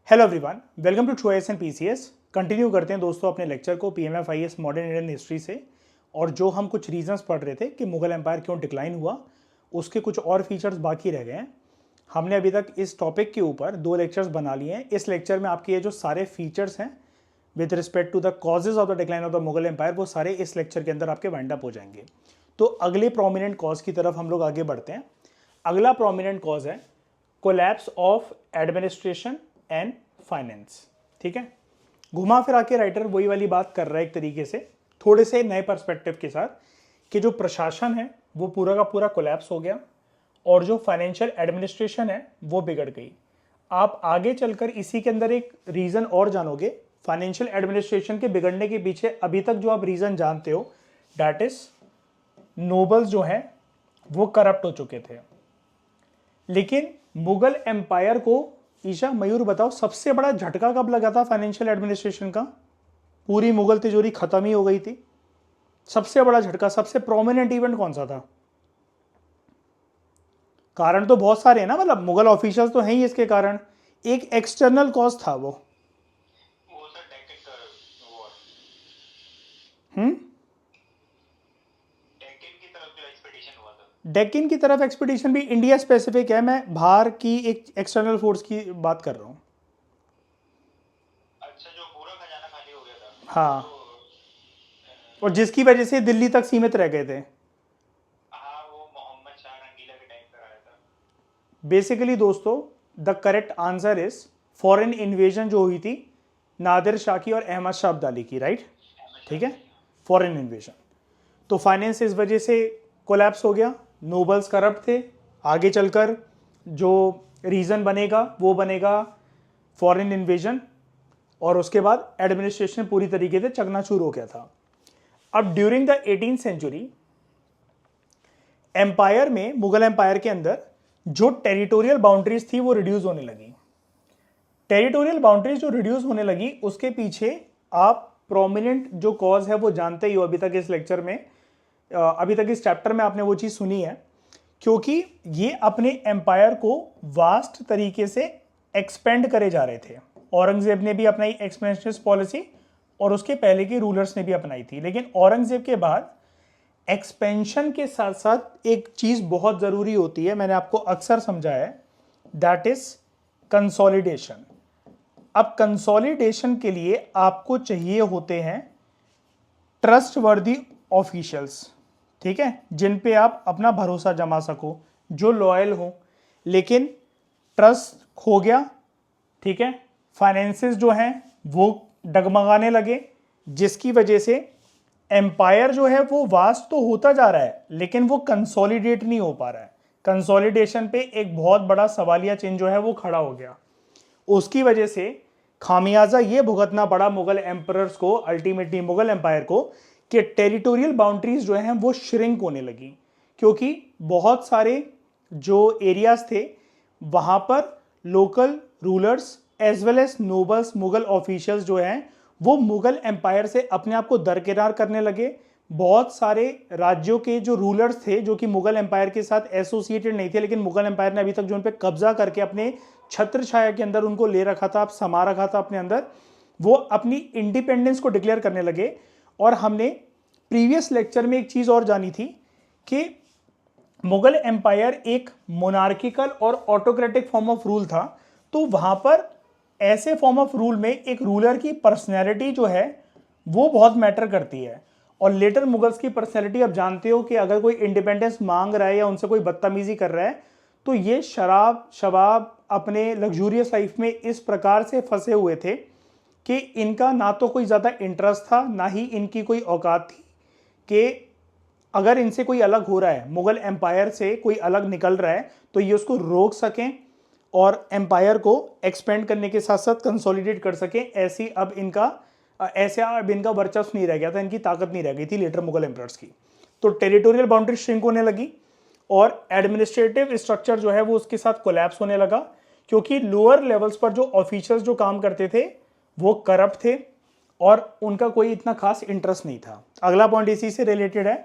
Hello everyone, welcome to choice and PCS. Continue करते हैं दोस्तों अपने लेक्चर को पीएमएफआईएस मॉडर्न इंडियन हिस्ट्री से। और जो हम कुछ रीजंस पढ़ रहे थे कि मुगल एम्पायर क्यों डिक्लाइन हुआ, उसके कुछ और फीचर्स बाकी रह गए हैं। हमने अभी तक इस टॉपिक के ऊपर 2 लेक्चर्स बना लिए हैं। इस लेक्चर में आपके ये जो सारे फीचर्स हैं with respect to the causes of the decline of the Mughal empire, वो सारे इस लेक्चर के अंदर आपके वाइंड अप हो जाएंगे। तो अगले प्रोमिनेंट कॉज की तरफ हम लोग आगे बढ़ते हैं। अगला प्रोमिनेंट कॉज है collapse of administration and finance. ठीक है, घुमा फिरा के राइटर वही वाली बात कर रहा है एक तरीके से, थोड़े से नए पर्सपेक्टिव के साथ, कि जो प्रशासन है वो पूरा का पूरा कोलैप्स हो गया और जो फाइनेंशियल एडमिनिस्ट्रेशन है वो बिगड़ गई। आप आगे चलकर इसी के अंदर एक रीजन और जानोगे फाइनेंशियल एडमिनिस्ट्रेशन के बिगड़ने के पीछे। अभी तक जो आप रीजन जानते हो, दैट इज नोबल्स जो हैं वो करप्ट हो चुके थे। लेकिन मुगल एम्पायर को, ईशा मयूर बताओ, सबसे बड़ा झटका कब लगा था फाइनेंशियल एडमिनिस्ट्रेशन का? पूरी मुगल तिजोरी खत्म ही हो गई थी। सबसे बड़ा झटका, सबसे प्रोमिनेंट इवेंट कौन सा था? कारण तो बहुत सारे हैं ना, मतलब मुगल ऑफिशियल्स तो हैं ही इसके कारण। एक एक्सटर्नल कॉज था वो सर डेक्कन का वॉर, डेक्कन की तरफ जो एक्सपेडिशन हुआ था। डेक्कन की तरफ एक्सपीडिशन भी इंडिया स्पेसिफिक है, मैं बाहर की एक एक्सटर्नल फोर्स की बात कर रहा हूँ। अच्छा, जो पूरा खजाना खाली हो गया था। हाँ, तो और जिसकी वजह से दिल्ली तक सीमित रह गए थे। हाँ, वो मोहम्मद शाह रंगीला के टाइम पर आया था। बेसिकली दोस्तों, the correct answer is foreign invasion जो हुई थी नादिर शाह की और अहमद शाह अब्दाली की, राइट? ठीक है, फॉरेन इन्वेजन। तो फाइनेंस इस वजह से कोलैप्स हो गया, नोबल्स करप्ट थे। आगे चलकर जो रीज़न बनेगा वो बनेगा फॉरेन इन्वेजन, और उसके बाद एडमिनिस्ट्रेशन पूरी तरीके से चकनाचूर हो गया था। अब during the 18th century empire में, मुगल एम्पायर के अंदर जो टेरिटोरियल बाउंड्रीज थी वो रिड्यूस होने लगी। टेरिटोरियल बाउंड्रीज जो रिड्यूस होने लगी, उसके पीछे आप प्रोमिनेंट जो कॉज है वो जानते ही हो। अभी तक इस लेक्चर में, अभी तक इस चैप्टर में आपने वो चीज़ सुनी है, क्योंकि ये अपने एम्पायर को वास्ट तरीके से एक्सपेंड करे जा रहे थे। औरंगजेब ने भी अपनाई एक्सपेंशनिस्ट पॉलिसी और उसके पहले के रूलर्स ने भी अपनाई थी। लेकिन औरंगजेब के बाद एक्सपेंशन के साथ साथ एक चीज़ बहुत ज़रूरी होती है, मैंने आपको अक्सर समझाया है, दैट इज कंसोलिडेशन। अब कंसोलिडेशन के लिए आपको चाहिए होते हैं ट्रस्टवर्दी ऑफिशियल्स, ठीक है, जिन पे आप अपना भरोसा जमा सको, जो लॉयल हो। लेकिन ट्रस्ट खो गया, ठीक है, फाइनेंसेस जो हैं वो डगमगाने लगे, जिसकी वजह से एम्पायर जो है वो वास्ट तो होता जा रहा है लेकिन वो कंसोलिडेट नहीं हो पा रहा है। कंसोलिडेशन पे एक बहुत बड़ा सवालिया चिन्ह जो है वो खड़ा हो गया। उसकी वजह से खामियाजा ये भुगतना पड़ा मुगल एम्परर्स को, अल्टीमेटली मुगल एम्पायर को, कि टेरिटोरियल बाउंड्रीज जो हैं वो श्रिंक होने लगी। क्योंकि बहुत सारे जो एरियाज थे वहाँ पर local rulers as well as nobles, Mughal officials जो हैं वो मुगल एम्पायर से अपने आप को दरकिनार करने लगे। बहुत सारे राज्यों के जो रूलर्स थे जो कि मुगल एम्पायर के साथ एसोसिएटेड नहीं थे, लेकिन मुगल एम्पायर ने अभी तक जो उन पर कब्जा करके अपने छत्र छाया के अंदर उनको ले रखा था, समा रखा था अपने अंदर, वो अपनी इंडिपेंडेंस को डिक्लेयर करने लगे। और हमने प्रीवियस लेक्चर में एक चीज़ और जानी थी कि मुगल एम्पायर एक मोनार्किकल और ऑटोक्रेटिक फॉर्म ऑफ रूल था। तो वहाँ पर ऐसे फॉर्म ऑफ रूल में एक रूलर की पर्सनैलिटी जो है वो बहुत मैटर करती है। और लेटर मुगल्स की पर्सनैलिटी, आप जानते हो कि अगर कोई इंडिपेंडेंस मांग रहा है या उनसे कोई बदतमीजी कर रहा है तो ये शराब शबाब अपने लग्जूरियस लाइफ में इस प्रकार से फंसे हुए थे कि इनका ना तो कोई ज़्यादा इंटरेस्ट था, ना ही इनकी कोई औकात थी कि अगर इनसे कोई अलग हो रहा है, मुगल एम्पायर से कोई अलग निकल रहा है, तो ये उसको रोक सकें और एम्पायर को एक्सपेंड करने के साथ साथ कंसोलिडेट कर सकें। ऐसा अब इनका वर्चस्व नहीं रह गया था, इनकी ताकत नहीं रह गई थी लेटर मुगल एम्परर्स की। तो टेरिटोरियल बाउंड्री श्रिंक होने लगी और एडमिनिस्ट्रेटिव स्ट्रक्चर जो है वो उसके साथ कोलैप्स होने लगा, क्योंकि लोअर लेवल्स पर जो ऑफिशियल्स जो काम करते थे वो करप्ट थे और उनका कोई इतना खास इंटरेस्ट नहीं था। अगला पॉइंट इसी से रिलेटेड है,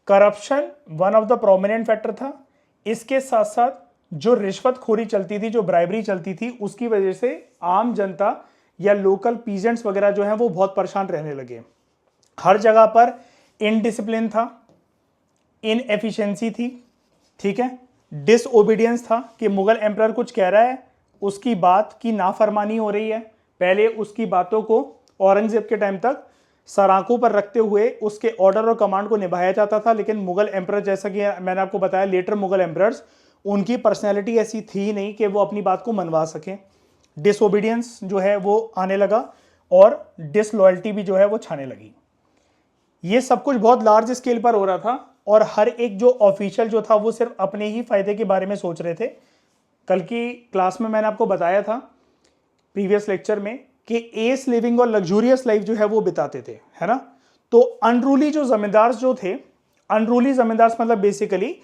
corruption one of the prominent factor था। इसके साथ साथ जो रिश्वतखोरी चलती थी, जो ब्राइबरी चलती थी, उसकी वजह से आम जनता या लोकल पीजेंट्स वगैरह जो हैं वो बहुत परेशान रहने लगे। हर जगह पर इनडिसिप्लिन था, इनएफिशिएंसी थी, ठीक है, डिसओबीडियंस था कि मुगल एम्परर कुछ कह रहा है, उसकी बात की नाफरमानी हो रही है। पहले उसकी बातों को औरंगजेब के टाइम तक सराखों पर रखते हुए उसके ऑर्डर और कमांड को निभाया जाता था, लेकिन मुगल एम्परर, जैसा कि मैंने आपको बताया, लेटर मुगल एम्परर्स, उनकी पर्सनैलिटी ऐसी थी नहीं कि वो अपनी बात को मनवा सकें। डिसओबीडियंस जो है वो आने लगा और डिसलॉयल्टी भी जो है वो छाने लगी। ये सब कुछ बहुत लार्ज स्केल पर हो रहा था और हर एक जो ऑफिशियल जो था वो सिर्फ अपने ही फायदे के बारे में सोच रहे थे। कल की क्लास में मैंने आपको बताया था प्रीवियस लेक्चर में कि एस लिविंग और लग्जूरियस लाइफ जो है वो बिताते थे, है ना। तो अनरूली जो जमींदार जो थे, अनरूली जमींदार मतलब बेसिकली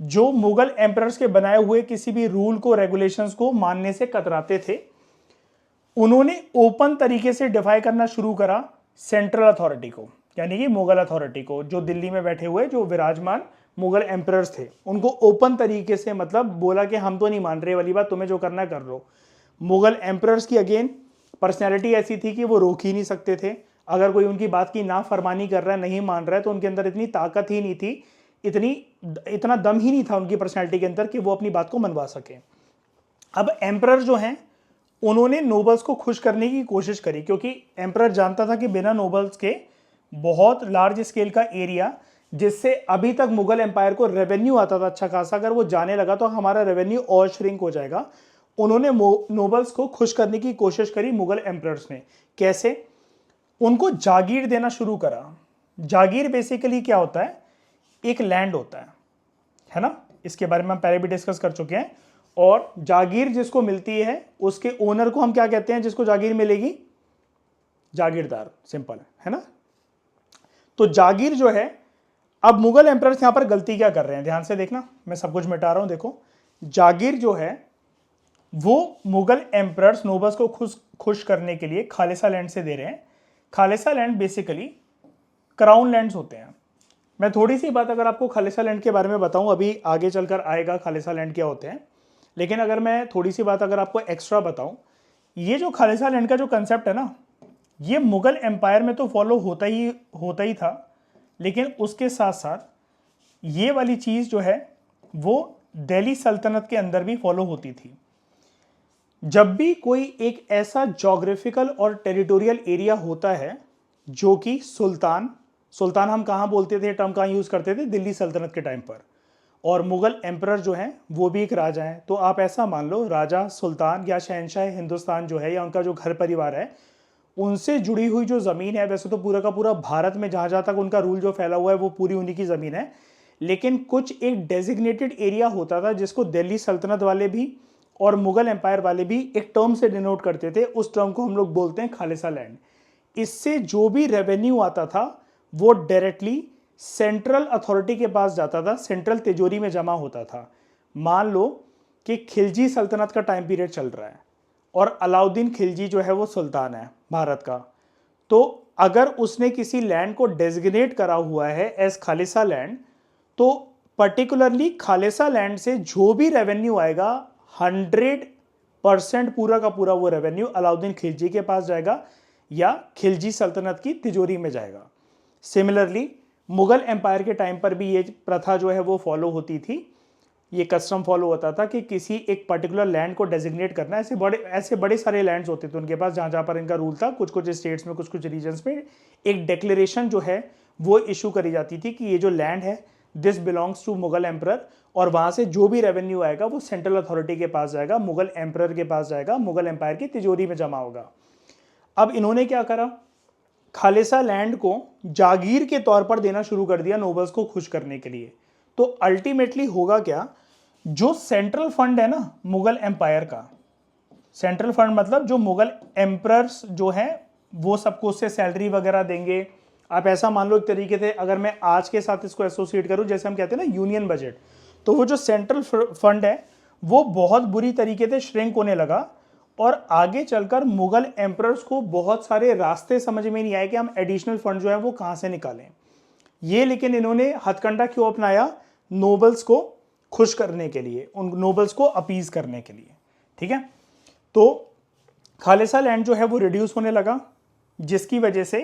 जो मुगल एम्परर्स के बनाए हुए किसी भी रूल को, रेगुलेशंस को मानने से कतराते थे, उन्होंने ओपन तरीके से डिफाई करना शुरू करा सेंट्रल अथॉरिटी को, यानी कि मुगल अथॉरिटी को। जो दिल्ली में बैठे हुए जो विराजमान मुगल एम्परर्स थे, उनको ओपन तरीके से मतलब बोला कि हम तो नहीं मान रहे वाली बात, तुम्हें जो करना कर लो। मुगल एम्परर्स की अगेन पर्सनैलिटी ऐसी थी कि वो रोक ही नहीं सकते थे। अगर कोई उनकी बात की नाफरमानी कर रहा है, नहीं मान रहा है, तो उनके अंदर इतनी ताकत ही नहीं थी, इतना दम ही नहीं था उनकी पर्सनैलिटी के अंदर कि वो अपनी बात को मनवा सके। अब एम्परर जो हैं उन्होंने नोबल्स को खुश करने की कोशिश करी, क्योंकि एम्परर जानता था कि बिना नोबल्स के बहुत लार्ज स्केल का एरिया, जिससे अभी तक मुगल एम्पायर को रेवेन्यू आता था अच्छा खासा, अगर वो जाने लगा तो हमारा रेवेन्यू और श्रिंक हो जाएगा। उन्होंने नोबल्स को खुश करने की कोशिश करी मुगल एम्परर्स ने। कैसे? उनको जागीर देना शुरू करा। जागीर बेसिकली क्या होता है? एक लैंड होता है ना, इसके बारे में हम पहले भी डिस्कस कर चुके हैं। और जागीर जिसको मिलती है उसके ओनर को हम क्या कहते हैं? जिसको जागीर मिलेगी, जागीरदार, सिंपल है ना। तो जागीर जो है, अब मुगल एम्परर्स यहां पर गलती क्या कर रहे हैं, ध्यान से देखना, मैं सब कुछ मिटा रहा हूं। देखो, जागीर जो है वो मुगल एम्परर्स नोबल्स को खुश करने के लिए खालिसा लैंड से दे रहे हैं। खालिसा लैंड बेसिकली क्राउन लैंड्स होते हैं। मैं थोड़ी सी बात अगर आपको खालिसा लैंड के बारे में बताऊं, अभी आगे चलकर आएगा खालिसा लैंड क्या होते हैं, लेकिन अगर मैं थोड़ी सी बात अगर आपको एक्स्ट्रा बताऊं, ये जो खालिसा लैंड का जो कंसेप्ट है ना, ये मुगल एम्पायर में तो फॉलो होता ही था, लेकिन उसके साथ साथ ये वाली चीज़ जो है वो दिल्ली सल्तनत के अंदर भी फॉलो होती थी। जब भी कोई एक ऐसा जोग्राफिकल और टेरिटोरियल एरिया होता है जो कि सुल्तान हम कहाँ बोलते थे, टर्म कहाँ यूज़ करते थे? दिल्ली सल्तनत के टाइम पर। और मुगल एम्परर जो हैं वो भी एक राजा हैं। तो आप ऐसा मान लो, राजा, सुल्तान या शहनशाह हिंदुस्तान जो है, या उनका जो घर परिवार है, उनसे जुड़ी हुई जो ज़मीन है, वैसे तो पूरा का पूरा भारत में जहाँ जहाँ तक उनका रूल जो फैला हुआ है वो पूरी उन्हीं की ज़मीन है, लेकिन कुछ एक डेजिग्नेटेड एरिया होता था जिसको दिल्ली सल्तनत वाले भी और मुगल एम्पायर वाले भी एक टर्म से डिनोट करते थे। उस टर्म को हम लोग बोलते हैं खालिसा लैंड। इससे जो भी रेवेन्यू आता था वो डायरेक्टली सेंट्रल अथॉरिटी के पास जाता था, सेंट्रल तिजोरी में जमा होता था। मान लो कि खिलजी सल्तनत का टाइम पीरियड चल रहा है और अलाउद्दीन खिलजी जो है वो सुल्तान है भारत का, तो अगर उसने किसी लैंड को डेजिग्नेट करा हुआ है एज खालिसा लैंड, तो पर्टिकुलरली खालिसा लैंड से जो भी रेवेन्यू आएगा 100% पूरा का पूरा वो रेवेन्यू अलाउद्दीन खिलजी के पास जाएगा या खिलजी सल्तनत की तिजोरी में जाएगा। सिमिलरली मुगल एम्पायर के टाइम पर भी ये प्रथा जो है वो फॉलो होती थी, ये कस्टम फॉलो होता था कि किसी एक पर्टिकुलर लैंड को डेजिग्नेट करना। ऐसे बड़े सारे लैंड्स होते थे उनके पास जहाँ पर इनका रूल था। कुछ कुछ स्टेट्स में, कुछ कुछ रीजन्स में एक डिक्लेरेशन जो है वो इशू करी जाती थी कि ये जो लैंड है this belongs to Mughal emperor, और वहाँ से जो भी रेवेन्यू आएगा वो सेंट्रल अथॉरिटी के पास जाएगा, मुगल एम्परर के पास जाएगा, मुगल एम्पायर की तिजोरी में जमा होगा। अब इन्होंने क्या करा, खालिसा लैंड को जागीर के तौर पर देना शुरू कर दिया नोबल्स को खुश करने के लिए। तो अल्टीमेटली होगा क्या, जो सेंट्रल फंड है ना मुगल एम्पायर का, सेंट्रल फंड मतलब जो मुगल एम्परर्स जो हैं वो सबको उससे सैलरी वगैरह देंगे। आप ऐसा मान लो एक तरीके से, अगर मैं आज के साथ इसको एसोसिएट करूं, जैसे हम कहते हैं ना यूनियन बजट, तो वो जो सेंट्रल फंड है वो बहुत बुरी तरीके से श्रिंक होने लगा और आगे चलकर मुगल एम्परर्स को बहुत सारे रास्ते समझ में नहीं आए कि हम एडिशनल फंड जो है वो कहाँ से निकालें। ये लेकिन इन्होंने हथकंडा क्यों अपनाया, नोबल्स को खुश करने के लिए, उन नोबल्स को अपीज करने के लिए। ठीक है, तो खालिसा लैंड जो है वो रिड्यूस होने लगा, जिसकी वजह से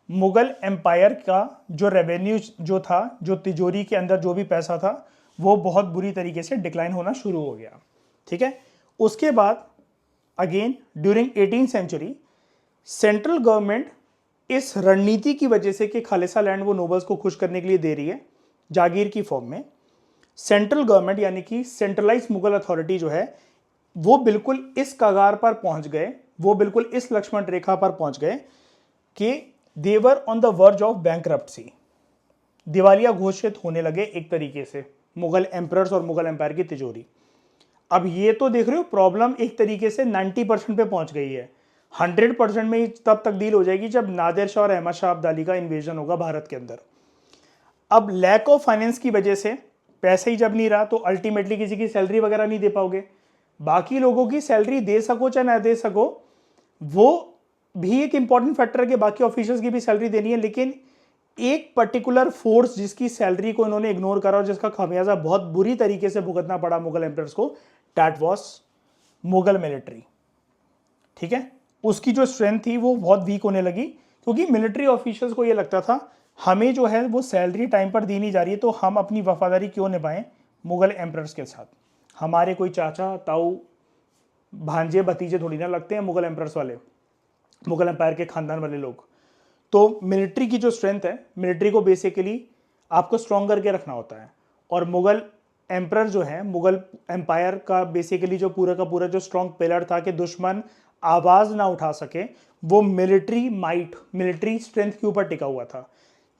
मुगल एम्पायर का जो रेवेन्यू जो था, जो तिजोरी के अंदर जो भी पैसा था, वो बहुत बुरी तरीके से डिक्लाइन होना शुरू हो गया। ठीक है, उसके बाद again during 18th century central government इस रणनीति की वजह से कि खालिसा लैंड वो नोबल्स को खुश करने के लिए दे रही है जागीर की फॉर्म में, सेंट्रल गवर्नमेंट यानी कि सेंट्रलाइज मुगल अथॉरिटी जो है वो बिल्कुल इस कगार पर पहुंच गए, वो बिल्कुल इस लक्ष्मण रेखा पर पहुंच गए कि they were on the verge of bankruptcy, दिवालिया घोषित होने लगे एक तरीके से मुगल एम्परर्स और मुगल एम्पायर की तिजोरी। अब ये तो देख रहे हो प्रॉब्लम एक तरीके से 90% पे पहुंच गई है, 100% में ही तब तब्दील हो जाएगी जब नादिर शाह और अहमद शाह अब्दाली का इन्वेजन होगा भारत के अंदर। अब लैक ऑफ फाइनेंस की वजह से पैसे ही जब नहीं रहा तो अल्टीमेटली किसी की सैलरी वगैरह नहीं दे पाओगे, बाकी लोगों की सैलरी दे सको चाहे ना दे सको, वो भी एक इंपॉर्टेंट फैक्टर है कि बाकी ऑफिशियल्स की भी सैलरी देनी है, लेकिन एक पर्टिकुलर फोर्स जिसकी सैलरी को इन्होंने इग्नोर करा और जिसका खामियाजा बहुत बुरी तरीके से भुगतना पड़ा मुगल एम्परर्स को, दैट वाज मुगल मिलिट्री। ठीक है, उसकी जो स्ट्रेंथ थी वो बहुत वीक होने लगी, क्योंकि मिलिट्री ऑफिशियल्स को ये लगता था हमें जो है वो सैलरी टाइम पर दी नहीं जा रही है, तो हम अपनी वफादारी क्यों निभाएं मुगल एम्परर्स के साथ, हमारे कोई चाचा ताऊ भांजे भतीजे थोड़ी ना लगते हैं मुगल एम्परर्स वाले, मुगल एम्पायर के खानदान वाले लोग। तो मिलिट्री की जो स्ट्रेंथ है, मिलिट्री को बेसिकली आपको स्ट्रॉन्ग करके रखना होता है, और मुगल एम्परर जो है, मुगल एम्पायर का बेसिकली जो पूरा का पूरा जो स्ट्रॉन्ग पिलर था कि दुश्मन आवाज ना उठा सके, वो मिलिट्री माइट, मिलिट्री स्ट्रेंथ के ऊपर टिका हुआ था।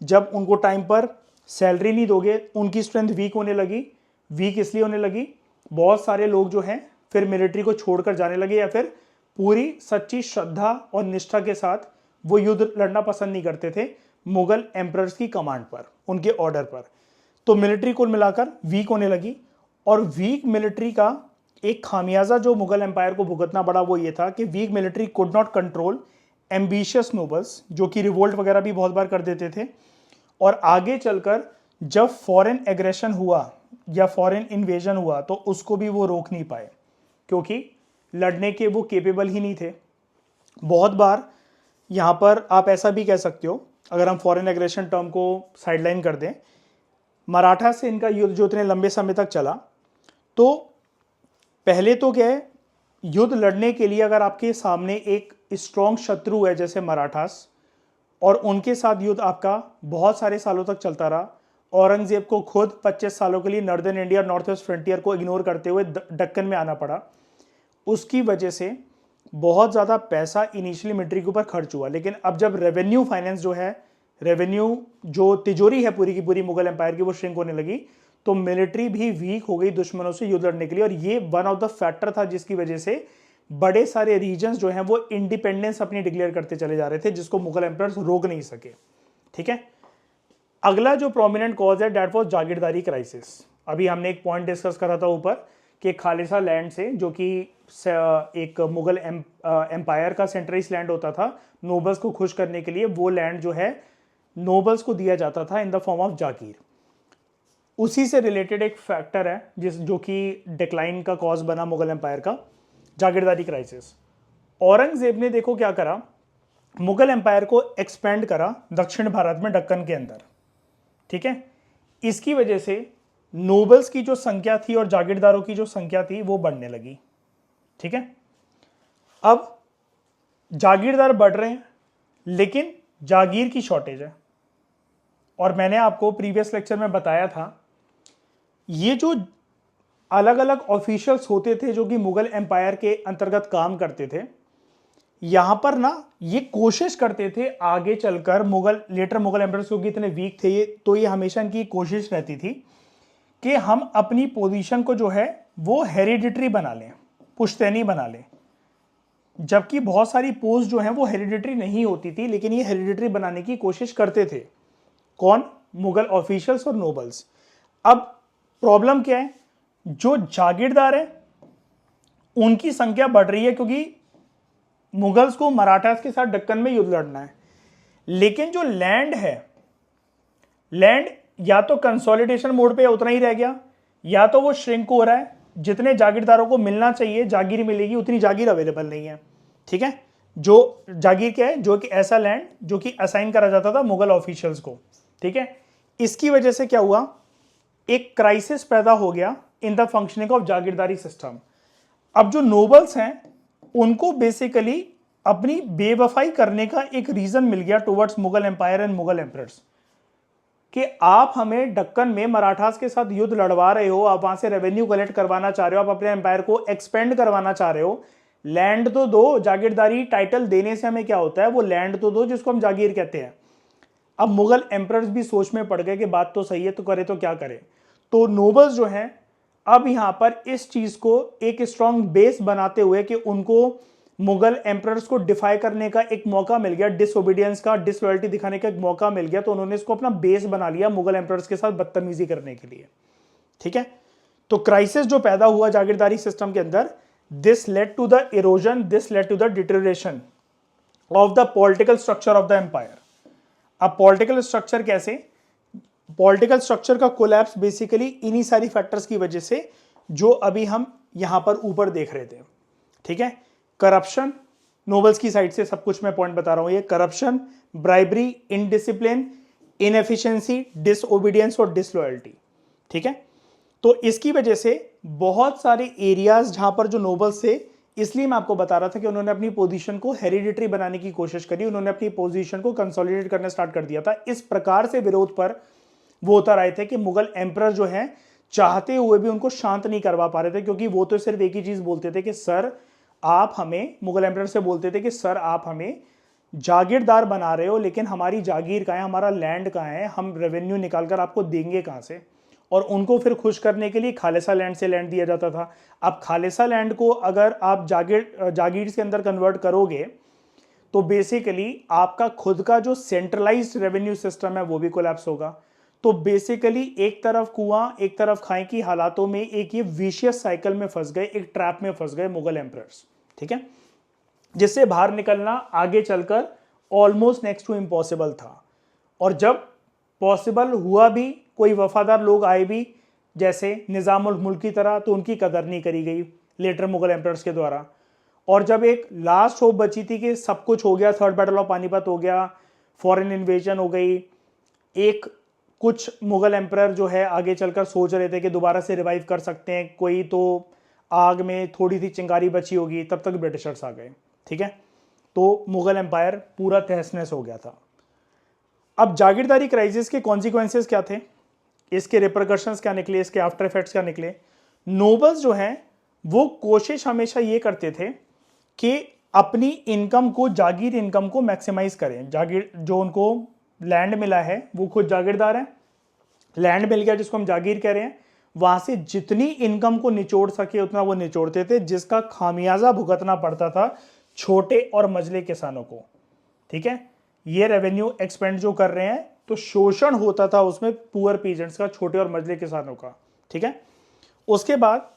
जब उनको टाइम पर सैलरी नहीं दोगे, उनकी स्ट्रेंथ वीक होने लगी। वीक इसलिए होने लगी, बहुत सारे लोग जो हैं फिर मिलिट्री को छोड़कर जाने लगे, या फिर पूरी सच्ची श्रद्धा और निष्ठा के साथ वो युद्ध लड़ना पसंद नहीं करते थे मुगल एम्परर्स की कमांड पर, उनके ऑर्डर पर। तो मिलिट्री कुल मिलाकर वीक होने लगी, और वीक मिलिट्री का एक खामियाजा जो मुगल एम्पायर को भुगतना पड़ा वो ये था कि weak military could not control ambitious nobles, जो कि रिवोल्ट वगैरह भी बहुत बार कर देते थे। और आगे चलकर जब फॉरेन एग्रेशन हुआ या फॉरेन इन्वेजन हुआ तो उसको भी वो रोक नहीं पाए, क्योंकि लड़ने के वो केपेबल ही नहीं थे। बहुत बार यहाँ पर आप ऐसा भी कह सकते हो, अगर हम फॉरेन एग्रेशन टर्म को साइडलाइन कर दें, मराठा से इनका युद्ध जो इतने लंबे समय तक चला, तो पहले तो क्या है, युद्ध लड़ने के लिए अगर आपके सामने एक स्ट्रॉन्ग शत्रु है जैसे मराठास, और उनके साथ युद्ध आपका बहुत सारे सालों तक चलता रहा, औरंगजेब को खुद 25 सालों के लिए northern India north west frontier को इग्नोर करते हुए दक्कन में आना पड़ा। उसकी वजह से बहुत ज़्यादा पैसा इनिशियली मिलिट्री के ऊपर खर्च हुआ, लेकिन अब जब रेवेन्यू फाइनेंस जो है, रेवेन्यू जो तिजोरी है पूरी की पूरी मुगल एम्पायर की, वो श्रिंक होने लगी, तो मिलिट्री भी वीक हो गई दुश्मनों से युद्ध लड़ने के लिए। और ये वन ऑफ द फैक्टर था जिसकी वजह से बड़े सारे रीजन्स जो हैं वो इंडिपेंडेंस अपनी डिक्लेयर करते चले जा रहे थे, जिसको मुगल एम्परर्स रोक नहीं सके। ठीक है, अगला जो प्रोमिनेंट कॉज है दैट वाज जागीरदारी क्राइसिस। अभी हमने एक पॉइंट डिस्कस करा था ऊपर कि खालिसा लैंड से, जो कि एक मुगल एम्पायर का सेंट्रलाइज लैंड होता था नोबल्स को खुश करने के लिए, वो लैंड जो है नोबल्स को दिया जाता था इन द फॉर्म ऑफ जागीर। उसी से रिलेटेड एक फैक्टर है जो कि डिक्लाइन का कॉज बना मुगल एम्पायर का, जागीरदारी क्राइसिस। औरंगजेब ने देखो क्या करा, मुगल एम्पायर को एक्सपेंड करा दक्षिण भारत में दक्कन के अंदर। ठीक है, इसकी वजह से नोबल्स की जो संख्या थी और जागीरदारों की जो संख्या थी वो बढ़ने लगी। ठीक है, अब जागीरदार बढ़ रहे हैं लेकिन जागीर की शॉर्टेज है, और मैंने आपको प्रीवियस लेक्चर में बताया था ये जो अलग अलग ऑफिशियल्स होते थे जो कि मुगल एम्पायर के अंतर्गत काम करते थे, यहां पर ना ये कोशिश करते थे आगे चलकर लेटर मुगल एम्पायर्स क्योंकि इतने वीक थे ये, तो ये हमेशा इनकी कोशिश रहती थी कि हम अपनी पोजीशन को जो है वो हेरिडिटरी बना लें, पुश्तैनी बना लें। जबकि बहुत सारी पोस्ट जो हैं वो हेरिडिटरी नहीं होती थी, लेकिन ये हेरिडिटरी बनाने की कोशिश करते थे। कौन? मुगल ऑफिशियल्स और नोबल्स। अब प्रॉब्लम क्या है, जो जागीरदार हैं उनकी संख्या बढ़ रही है क्योंकि मुगल्स को मराठास के साथ दक्कन में युद्ध लड़ना है, लेकिन जो लैंड है, लैंड या तो कंसोलिडेशन मोड पे उतना ही रह गया, या तो वो श्रिंक हो रहा है, जितने जागीरदारों को मिलना चाहिए जागीर मिलेगी उतनी जागीर अवेलेबल नहीं है। ठीक है, जो जागीर क्या है, जो कि ऐसा लैंड जो कि असाइन करा जाता था मुगल ऑफिशियल्स को। ठीक है, इसकी वजह से क्या हुआ, एक क्राइसिस पैदा हो गया in the functioning of jagirdari system. अब जो नोबल्स हैं उनको बेसिकली अपनी बेवफाई करने का एक रीजन मिल गया towards Mughal empire and Mughal emperors, कि आप हमें दक्कन में मराठास के साथ युद्ध लड़वा रहे हो, आप वहां से रेवेन्यू कलेक्ट करवाना चाह रहे हो, आप अपने एम्पायर को एक्सपेंड करवाना चाह रहे हो, लैंड तो दो, जागीरदारी टाइटल देने से हमें क्या होता है, वो लैंड तो दो जिसको हम जागीर कहते हैं। अब मुगल एम्परर्स भी सोच में पड़ गए कि बात तो सही है, तो करे तो क्या करे। तो नोबल्स जो हैं अब यहां पर इस चीज को एक स्ट्रॉन्ग बेस बनाते हुए कि उनको मुगल एम्परर्स को डिफाई करने का एक मौका मिल गया, डिसओबीडियंस का, डिसलॉयल्टी दिखाने का एक मौका मिल गया, तो उन्होंने इसको अपना बेस बना लिया मुगल एम्परर्स के साथ बदतमीजी करने के लिए। ठीक है, तो क्राइसिस जो पैदा हुआ जागीरदारी सिस्टम के अंदर, this led to the erosion, this led to the deterioration of the political structure of the empire. अब पॉलिटिकल स्ट्रक्चर कैसे, पॉलिटिकल स्ट्रक्चर का कोलैप्स बेसिकली इन्हीं सारी फैक्टर्स की वजह से जो अभी हम यहां पर ऊपर देख रहे थे। ठीक है, करप्शन, नोबल्स की साइड से सब कुछ मैं पॉइंट बता रहा हूं, ये corruption, bribery, indiscipline, inefficiency, disobedience और डिसलॉयल्टी। ठीक है, तो इसकी वजह से बहुत सारे एरियाज जहां पर जो नोबल्स थे, इसलिए मैं आपको बता रहा था कि उन्होंने अपनी पोजीशन को हेरिडिटरी बनाने की कोशिश करी, उन्होंने अपनी पोजीशन को कंसोलिडेट करना स्टार्ट कर दिया था। इस प्रकार से विरोध पर वो उतर आए थे कि मुगल एम्परर जो हैं चाहते हुए भी उनको शांत नहीं करवा पा रहे थे, क्योंकि वो तो सिर्फ एक ही चीज बोलते थे कि सर आप हमें, मुगल एम्परर से बोलते थे कि सर आप हमें जागीरदार बना रहे हो, लेकिन हमारी जागीर कहाँ है, हमारा लैंड कहाँ है, हम रेवेन्यू निकालकर आपको देंगे कहाँ से। और उनको फिर खुश करने के लिए खालिसा लैंड से लैंड दिया जाता था। अब खालिसा लैंड को अगर आप जागीर के अंदर कन्वर्ट करोगे तो बेसिकली आपका खुद का जो सेंट्रलाइज्ड रेवेन्यू सिस्टम है वो भी कोलैप्स होगा। तो बेसिकली एक तरफ कुआं एक तरफ खाई की हालातों में एक ये विशियस साइकिल में फंस गए, एक ट्रैप में फंस गए मुगल एम्परर्स। ठीक है, जिससे बाहर निकलना आगे चलकर ऑलमोस्ट नेक्स्ट टू इम्पॉसिबल था। और जब पॉसिबल हुआ भी, कोई वफादार लोग आए भी जैसे निजाम उल मुल्क की तरह, तो उनकी कदर नहीं करी गई लेटर मुगल एम्परर्स के द्वारा। और जब एक लास्ट होप बची थी कि सब कुछ हो गया, थर्ड बैटल ऑफ पानीपत हो गया, फॉरेन इन्वेजन हो गई, एक कुछ मुगल एम्परर जो है आगे चलकर सोच रहे थे कि दोबारा से रिवाइव कर सकते हैं, कोई तो आग में थोड़ी सी चिंगारी बची होगी, तब तक ब्रिटिशर्स आ गए। ठीक है, तो मुगल एम्पायर पूरा तहस नहस हो गया था। अब जागीरदारी क्राइसिस के कॉन्सिक्वेंसेस क्या थे, इसके रिपरकशंस क्या निकले, इसके आफ्टर इफेक्ट्स क्या निकले। नोबल्स जो हैं वो कोशिश हमेशा ये करते थे कि अपनी इनकम को, जागीर इनकम को मैक्सिमाइज करें। जागीर जो उनको लैंड मिला है, वो खुद जागीरदार हैं, लैंड मिल गया जिसको हम जागीर कह रहे हैं, वहां से जितनी इनकम को निचोड़ सके उतना वो निचोड़ते थे, जिसका खामियाजा भुगतना पड़ता था छोटे और मझले किसानों को। ठीक है, ये रेवेन्यू एक्सपेंड जो कर रहे हैं तो शोषण होता था उसमें पुअर पीजेंट्स का, छोटे और मझले किसानों का। ठीक है, उसके बाद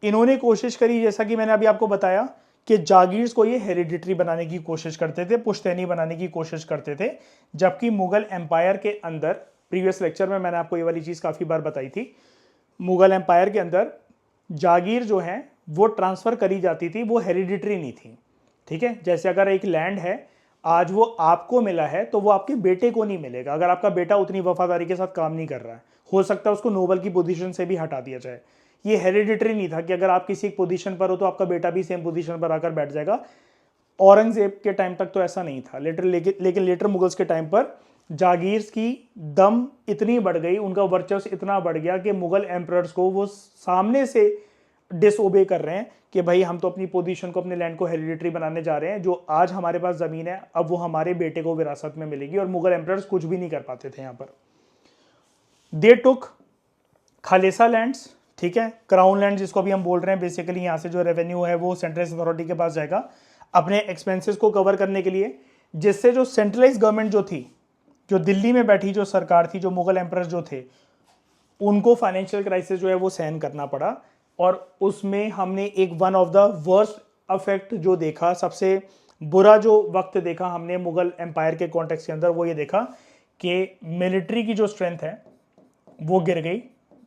इन्होंने कोशिश करी, जैसा कि मैंने अभी आपको बताया, कि जागीर्स को ये हेरिडिटरी बनाने की कोशिश करते थे, पुश्तैनी बनाने की कोशिश करते थे। जबकि मुगल एम्पायर के अंदर, प्रीवियस लेक्चर में मैंने आपको ये वाली चीज़ काफ़ी बार बताई थी, मुगल एम्पायर के अंदर जागीर जो है वो ट्रांसफ़र करी जाती थी, वो हेरिडिटरी नहीं थी। ठीक है, जैसे अगर एक लैंड है आज वो आपको मिला है तो वो आपके बेटे को नहीं मिलेगा, अगर आपका बेटा उतनी वफादारी के साथ काम नहीं कर रहा है, हो सकता है उसको नोबल की पोजीशन से भी हटा दिया जाए। ये हेरिडिटरी नहीं था कि अगर आप किसी एक पोजीशन पर हो तो आपका बेटा भी सेम पोजीशन पर आकर बैठ जाएगा। औरंगजेब के टाइम तक तो ऐसा नहीं था, लेकिन लेटर मुगल्स के टाइम पर जागीर्स की दम इतनी बढ़ गई, उनका वर्चस्व इतना बढ़ गया कि मुगल एम्परर्स को वो सामने से डिसओबे कर रहे हैं कि भाई हम तो अपनी पोजीशन को, अपने लैंड को हेरिडिटरी बनाने जा रहे हैं, जो आज हमारे पास ज़मीन है अब वो हमारे बेटे को विरासत में मिलेगी। और मुगल एम्परर्स कुछ भी नहीं कर पाते थे यहाँ पर। दे टुक खालिसा लैंड्स, ठीक है, क्राउन लैंड जिसको अभी हम बोल रहे हैं, बेसिकली यहाँ से जो रेवेन्यू है वो सेंट्रल अथॉरिटी के पास जाएगा अपने एक्सपेंसेस को कवर करने के लिए, जिससे जो सेंट्रलाइज गवर्नमेंट जो थी, जो दिल्ली में बैठी जो सरकार थी, जो मुगल एम्परर्स जो थे, उनको फाइनेंशियल क्राइसिस जो है वो सहन करना पड़ा। और उसमें हमने एक one of the worst affect जो देखा, सबसे बुरा जो वक्त देखा हमने मुगल एम्पायर के कॉन्टेक्स्ट के अंदर, वो ये देखा कि मिलिट्री की जो स्ट्रेंथ है वो गिर गई,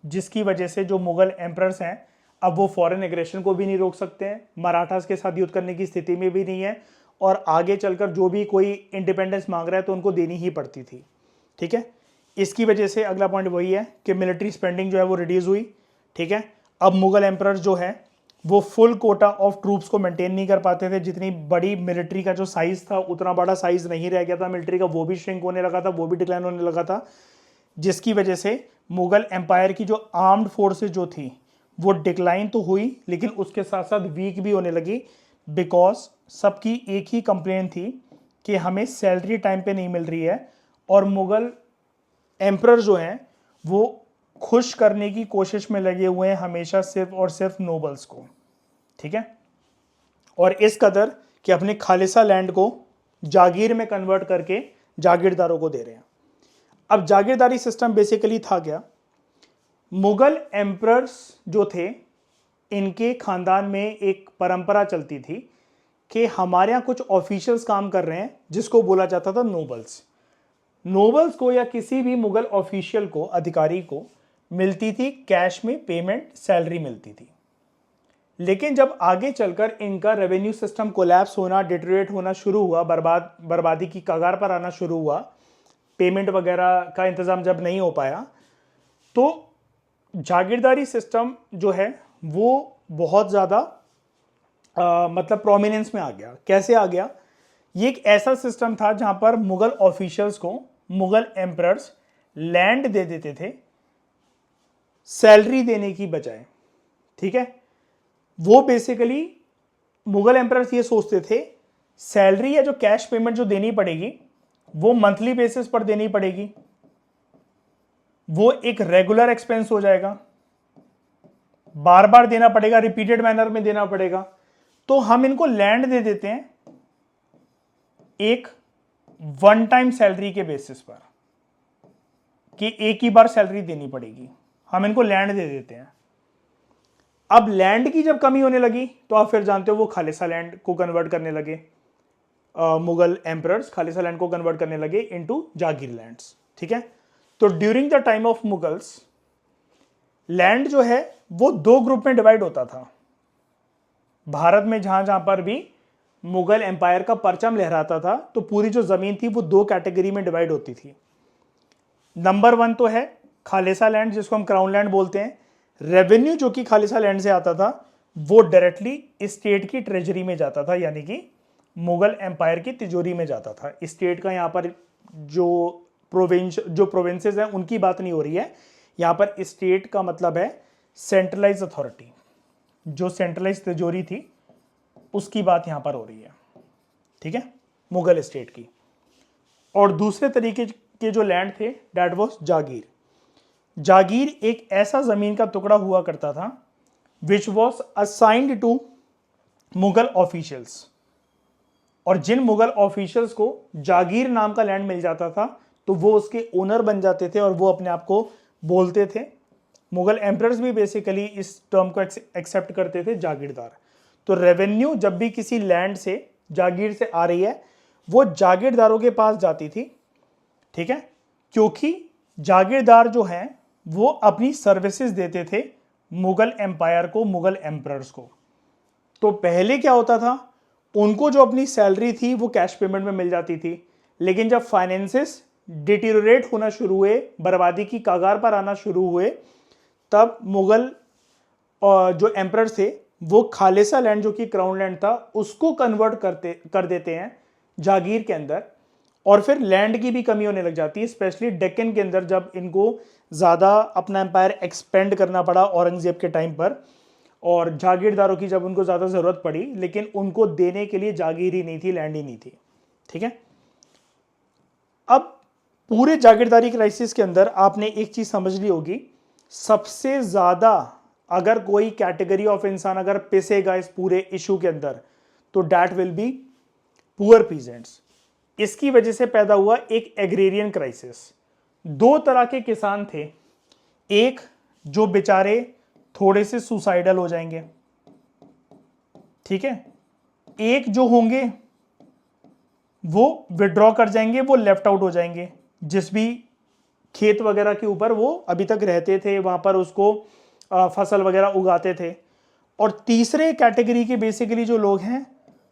जिसकी वजह से जो मुगल एम्परर्स हैं अब वो फॉरेन एग्रेशन को भी नहीं रोक सकते हैं, मराठास के साथ युद्ध करने की स्थिति में भी नहीं है, और आगे चलकर जो भी कोई इंडिपेंडेंस मांग रहा है तो उनको देनी ही पड़ती थी। ठीक है, इसकी वजह से अगला पॉइंट वही है कि मिलिट्री स्पेंडिंग जो है वो रिड्यूस हुई। ठीक है, अब मुगल एम्परर्स जो है वो फुल कोटा ऑफ ट्रूप्स को मेंटेन नहीं कर पाते थे। जितनी बड़ी मिलिट्री का जो साइज था उतना बड़ा साइज नहीं रह गया था मिलिट्री का, वो भी श्रिंक होने लगा था, वो भी डिक्लाइन होने लगा था, जिसकी वजह से मुगल एम्पायर की जो आर्म्ड फोर्सेज जो थी वो डिक्लाइन तो हुई लेकिन उसके साथ साथ वीक भी होने लगी, बिकॉज सबकी एक ही कंप्लेन थी कि हमें सैलरी टाइम पे नहीं मिल रही है, और मुगल एम्परर जो हैं वो खुश करने की कोशिश में लगे हुए हैं हमेशा सिर्फ और सिर्फ नोबल्स को। ठीक है, और इस कदर कि अपने खालिसा लैंड को जागीर में कन्वर्ट करके जागीरदारों को दे रहे हैं। अब जागीरदारी सिस्टम बेसिकली था क्या, मुगल एम्परर्स जो थे इनके खानदान में एक परंपरा चलती थी कि हमारे यहाँ कुछ ऑफिशियल्स काम कर रहे हैं जिसको बोला जाता था नोबल्स। नोबल्स को या किसी भी मुगल ऑफिशियल को, अधिकारी को मिलती थी कैश में पेमेंट, सैलरी मिलती थी। लेकिन जब आगे चलकर इनका रेवेन्यू सिस्टम कोलैप्स होना, डिटेरियोरेट होना शुरू हुआ, बर्बादी की कगार पर आना शुरू हुआ, पेमेंट वगैरह का इंतज़ाम जब नहीं हो पाया, तो जागीरदारी सिस्टम जो है वो बहुत ज़्यादा मतलब प्रोमिनेंस में आ गया। कैसे आ गया, ये एक ऐसा सिस्टम था जहाँ पर मुगल ऑफिशियल्स को मुगल एम्परर्स लैंड दे देते थे सैलरी देने की बजाय। ठीक है, वो बेसिकली मुगल एम्परर्स ये सोचते थे सैलरी या जो कैश पेमेंट जो देनी पड़ेगी वो मंथली बेसिस पर देनी पड़ेगी, वो एक रेगुलर एक्सपेंस हो जाएगा, बार बार देना पड़ेगा, रिपीटेड मैनर में देना पड़ेगा। तो हम इनको लैंड दे देते हैं एक वन टाइम सैलरी के बेसिस पर कि एक ही बार सैलरी देनी पड़ेगी, हम इनको लैंड दे देते हैं। अब लैंड की जब कमी होने लगी तो आप फिर जानते हो वो खालिसा लैंड को कन्वर्ट करने लगे, मुगल एम्परर्स खालिसा लैंड को कन्वर्ट करने लगे इनटू जागीर लैंड्स। ठीक है, तो during the time of Mughals land जो है वो दो ग्रुप में डिवाइड होता था। भारत में जहां जहां पर भी मुगल एम्पायर का परचम लहराता था तो पूरी जो जमीन थी वो दो कैटेगरी में डिवाइड होती थी। नंबर 1 तो है खालिसा लैंड, जिसको हम क्राउन लैंड बोलते हैं। रेवेन्यू जो कि खालिसा लैंड से आता था वो डायरेक्टली स्टेट की ट्रेजरी में जाता था, यानी कि मुगल एम्पायर की तिजोरी में जाता था। स्टेट का यहाँ पर जो प्रोविंसेस हैं उनकी बात नहीं हो रही है, यहाँ पर स्टेट का मतलब है सेंट्रलाइज अथॉरिटी, जो सेंट्रलाइज तिजोरी थी उसकी बात यहाँ पर हो रही है। ठीक है, मुगल स्टेट की। और दूसरे तरीके के जो लैंड थे दैट वाज जागीर। जागीर एक ऐसा जमीन का टुकड़ा हुआ करता था which was assigned to Mughal officials, और जिन मुगल ऑफिशियल्स को जागीर नाम का लैंड मिल जाता था तो वो उसके ओनर बन जाते थे और वो अपने आप को बोलते थे। मुगल एम्परर्स भी बेसिकली इस टर्म को एक्सेप्ट करते थे, जागीरदार। तो रेवेन्यू जब भी किसी लैंड से, जागीर से आ रही है वो जागीरदारों के पास जाती थी। ठीक है, क्योंकि जागीरदार जो हैं वो अपनी सर्विसेज देते थे मुगल एम्पायर को, मुगल एम्परर्स को। तो पहले क्या होता था, उनको जो अपनी सैलरी थी वो कैश पेमेंट में मिल जाती थी, लेकिन जब फाइनेंसेस डिटेरियोरेट होना शुरू हुए, बर्बादी की कगार पर आना शुरू हुए, तब मुगल जो एम्परर्स थे वो खालिसा लैंड जो कि क्राउन लैंड था उसको कन्वर्ट कर देते हैं जागीर के अंदर, और फिर लैंड की भी कमी होने लग जाती है, स्पेशली डेक्कन के अंदर जब इनको ज़्यादा अपना एम्पायर एक्सपेंड करना पड़ा औरंगजेब के टाइम पर, और जागीरदारों की जब उनको ज़्यादा ज़रूरत पड़ी, लेकिन उनको देने के लिए जागीर ही नहीं थी, लैंड ही नहीं थी। ठीक है, अब पूरे जागीरदारी क्राइसिस के अंदर आपने एक चीज़ समझ ली होगी, सबसे ज़्यादा अगर कोई कैटेगरी ऑफ इंसान अगर पिसेगा इस पूरे इशू के अंदर तो that will be poor peasants. इसकी वजह से पैदा हुआ एक एग्रेरियन क्राइसिस। दो तरह के किसान थे, एक जो बेचारे थोड़े से सुसाइडल हो जाएंगे, ठीक है, एक जो होंगे वो विड्रॉ कर जाएंगे, वो लेफ्ट आउट हो जाएंगे जिस भी खेत वगैरह के ऊपर वो अभी तक रहते थे, वहाँ पर उसको फसल वगैरह उगाते थे। और तीसरे कैटेगरी के बेसिकली जो लोग हैं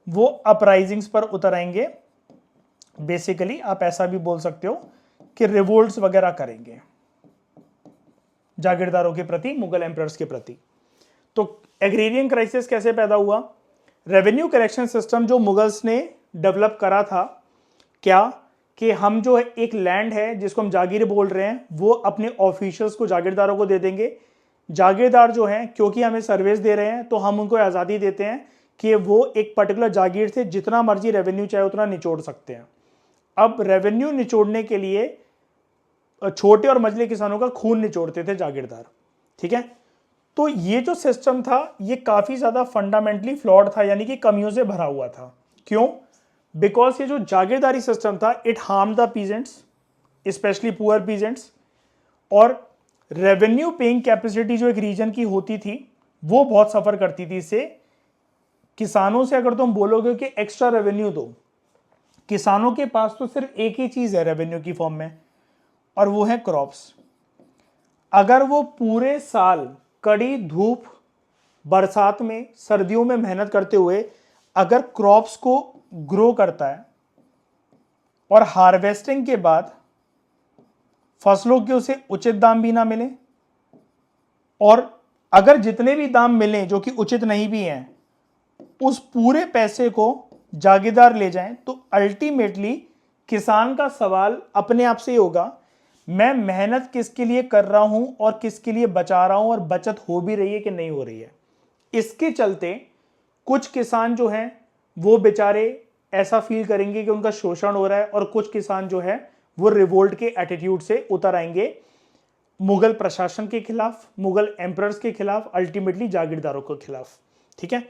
वो अपराइजिंग्स पर उतर आएंगे। बेसिकली आप ऐसा भी बोल सकते हो कि रिवोल्ट्स वगैरह करेंगे जागीरदारों के प्रति, मुगल एम्परर्स के प्रति। तो एग्रेरियन क्राइसिस कैसे पैदा हुआ? रेवेन्यू कलेक्शन सिस्टम जो मुगल्स ने डेवलप करा था, क्या कि हम जो है एक लैंड है जिसको हम जागीर बोल रहे हैं, वो अपने ऑफिशियल्स को, जागीरदारों को दे देंगे। जागीरदार जो हैं क्योंकि हमें सर्विस दे रहे हैं तो हम उनको आज़ादी देते हैं कि वो एक पर्टिकुलर जागीर से जितना मर्जी रेवेन्यू चाहे उतना निचोड़ सकते हैं। अब रेवेन्यू निचोड़ने के लिए छोटे और मझले किसानों का खून निचोड़ते थे जागीरदार, ठीक है। तो ये जो सिस्टम था ये काफ़ी ज़्यादा फंडामेंटली फ्लॉड था, यानी कि कमियों से भरा हुआ था। क्यों? बिकॉज ये जो जागीरदारी सिस्टम था it harm the peasants, specially poor peasants. और रेवेन्यू पेइंग कैपेसिटी जो एक रीजन की होती थी वो बहुत सफ़र करती थी इससे। किसानों से अगर तुम बोलोगे कि एक्स्ट्रा रेवेन्यू दो, किसानों के पास तो सिर्फ एक ही चीज़ है रेवेन्यू की फॉर्म में, और वो है क्रॉप्स। अगर वो पूरे साल कड़ी धूप, बरसात में, सर्दियों में मेहनत करते हुए अगर क्रॉप्स को ग्रो करता है और हार्वेस्टिंग के बाद फसलों के उसे उचित दाम भी ना मिले, और अगर जितने भी दाम मिले जो कि उचित नहीं भी हैं, उस पूरे पैसे को जागीरदार ले जाएं, तो अल्टीमेटली किसान का सवाल अपने आप से ही होगा, मैं मेहनत किसके लिए कर रहा हूं और किसके लिए बचा रहा हूं, और बचत हो भी रही है कि नहीं हो रही है। इसके चलते कुछ किसान जो हैं वो बेचारे ऐसा फील करेंगे कि उनका शोषण हो रहा है, और कुछ किसान जो है वो रिवोल्ट के एटीट्यूड से उतर आएंगे मुगल प्रशासन के खिलाफ, मुगल एम्परर्स के खिलाफ, अल्टीमेटली जागीरदारों के खिलाफ, ठीक है।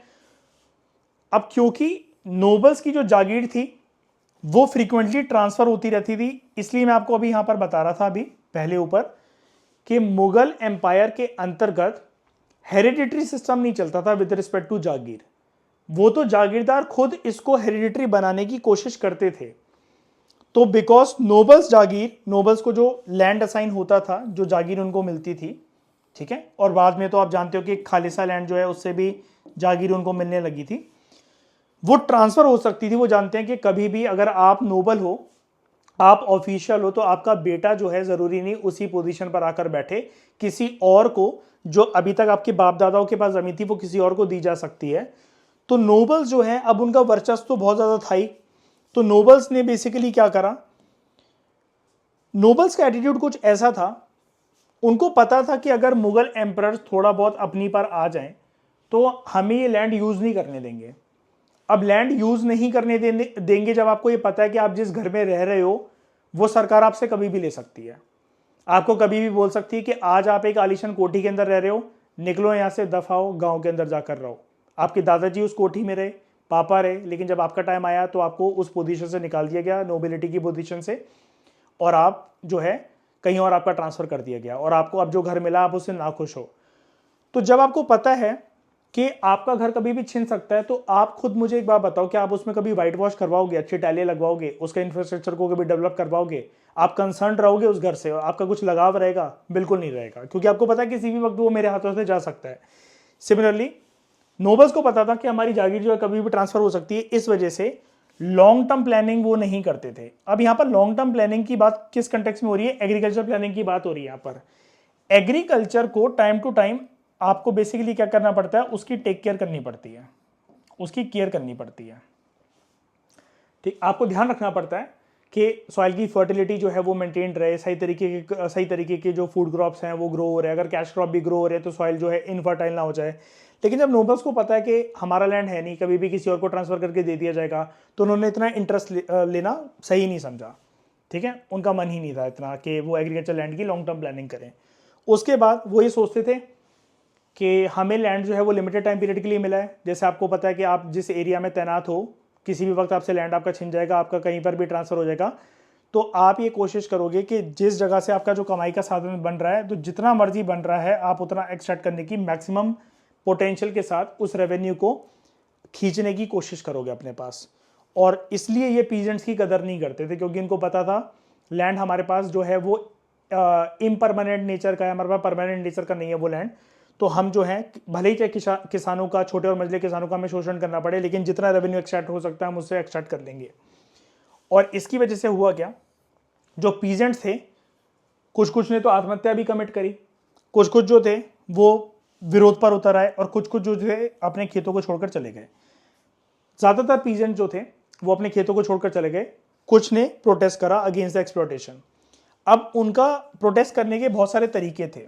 अब क्योंकि नोबल्स की जो जागीर थी वो फ्रीक्वेंटली ट्रांसफर होती रहती थी, इसलिए मैं आपको अभी यहां पर बता रहा था अभी पहले ऊपर कि मुगल एम्पायर के अंतर्गत हेरिडिटरी सिस्टम नहीं चलता था विद रिस्पेक्ट टू जागीर। वो तो जागीरदार खुद इसको हेरिडिटरी बनाने की कोशिश करते थे। तो बिकॉज नोबल्स जागीर, नोबल्स को जो लैंड असाइन होता था, जो जागीर उनको मिलती थी, ठीक है, और बाद में तो आप जानते हो कि खालिसा लैंड जो है उससे भी जागीर उनको मिलने लगी थी, वो ट्रांसफर हो सकती थी। वो जानते हैं कि कभी भी अगर आप नोबल हो, आप ऑफिशियल हो, तो आपका बेटा जो है जरूरी नहीं उसी पोजीशन पर आकर बैठे, किसी और को, जो अभी तक आपके बाप दादाओं के पास जमीन थी वो किसी और को दी जा सकती है। तो नोबल्स जो है अब उनका वर्चस्व तो बहुत ज्यादा था ही। तो नोबल्स ने बेसिकली क्या करा, नोबल्स का एटीट्यूड कुछ ऐसा था, उनको पता था कि अगर मुगल एम्परर्स थोड़ा बहुत अपनी पर आ जाएं तो हमें ये लैंड यूज नहीं करने देंगे। अब लैंड यूज नहीं करने देंगे जब आपको ये पता है कि आप जिस घर में रह रहे हो वो सरकार आपसे कभी भी ले सकती है। आपको कभी भी बोल सकती है कि आज आप एक आलीशान कोठी के अंदर रह रहे हो, निकलो यहां से, दफाओ, गांव के अंदर जाकर रहो। आपके दादाजी उस कोठी में रहे, पापा रहे, लेकिन जब आपका टाइम आया तो आपको उस पोजीशन से निकाल दिया गया, नोबिलिटी की पोजीशन से, और आप जो है कहीं और आपका ट्रांसफर कर दिया गया, और आपको अब जो घर मिला आप उससे नाखुश हो। तो जब आपको पता है कि आपका घर कभी भी छिन सकता है, तो आप खुद मुझे एक बात बताओ कि आप उसमें कभी व्हाइट वॉश करवाओगे, अच्छे टाइलें लगवाओगे, उसका इंफ्रास्ट्रक्चर को कभी डेवलप करवाओगे? आप कंसर्न रहोगे उस घर से, और आपका कुछ लगाव रहेगा? बिल्कुल नहीं रहेगा, क्योंकि आपको पता है किसी भी वक्त वो मेरे हाथों से जा सकता है। सिमिलरली नोबल्स को पता था कि हमारी जागीर जो है कभी भी ट्रांसफर हो सकती है, इस वजह से लॉन्ग टर्म प्लानिंग वो नहीं करते थे। अब यहाँ पर लॉन्ग टर्म प्लानिंग की बात किस कंटेक्स्ट में हो रही है? एग्रीकल्चर प्लानिंग की बात हो रही है। यहाँ पर एग्रीकल्चर को टाइम टू टाइम आपको बेसिकली क्या करना पड़ता है, उसकी टेक केयर करनी पड़ती है, उसकी केयर करनी पड़ती है, ठीक। आपको ध्यान रखना पड़ता है कि सॉइल की फर्टिलिटी जो है वो मेंटेन रहे, सही तरीके के जो फूड क्रॉप्स हैं वो ग्रो हो रहे हैं। अगर कैश क्रॉप भी ग्रो हो रहे हैं तो सॉइल जो है इनफर्टाइल ना हो जाए। लेकिन जब नोबल्स को पता है कि हमारा लैंड है नहीं, कभी भी किसी और को ट्रांसफर करके दे दिया जाएगा, तो उन्होंने इतना इंटरेस्ट लेना सही नहीं समझा, ठीक है। उनका मन ही नहीं था इतना कि वो एग्रीकल्चर लैंड की लॉन्ग टर्म प्लानिंग करें। उसके बाद वो ये सोचते थे कि हमें लैंड जो है वो लिमिटेड टाइम पीरियड के लिए मिला है। जैसे आपको पता है कि आप जिस एरिया में तैनात हो, किसी भी वक्त आपसे लैंड आपका छिन जाएगा, आपका कहीं पर भी ट्रांसफर हो जाएगा, तो आप ये कोशिश करोगे कि जिस जगह से आपका जो कमाई का साधन बन रहा है, तो जितना मर्जी बन रहा है आप उतना एक्सट्रैक्ट करने की मैक्सिमम पोटेंशियल के साथ उस रेवेन्यू को खींचने की कोशिश करोगे अपने पास। और इसलिए ये पीजेंट्स की कदर नहीं करते थे, क्योंकि इनको पता था लैंड हमारे पास जो है वो इम्परमानेंट नेचर का है, हमारे पास परमानेंट नेचर का नहीं है वो लैंड, तो हम जो है भले ही चाहे किसानों का, छोटे और मझले किसानों का हमें शोषण करना पड़े, लेकिन जितना रेवेन्यू एक्सट्रैक्ट हो सकता है हम उससे एक्सट्रैक्ट कर लेंगे। और इसकी वजह से हुआ क्या, जो पीजेंट्स थे कुछ कुछ ने तो आत्महत्या भी कमिट करी, कुछ कुछ जो थे वो विरोध पर उतर आए, और कुछ कुछ जो थे अपने खेतों को छोड़कर चले गए। ज़्यादातर पीजेंट जो थे वो अपने खेतों को छोड़कर चले गए, कुछ ने प्रोटेस्ट करा अगेंस्ट द एक्सप्लॉयटेशन। अब उनका प्रोटेस्ट करने के बहुत सारे तरीके थे,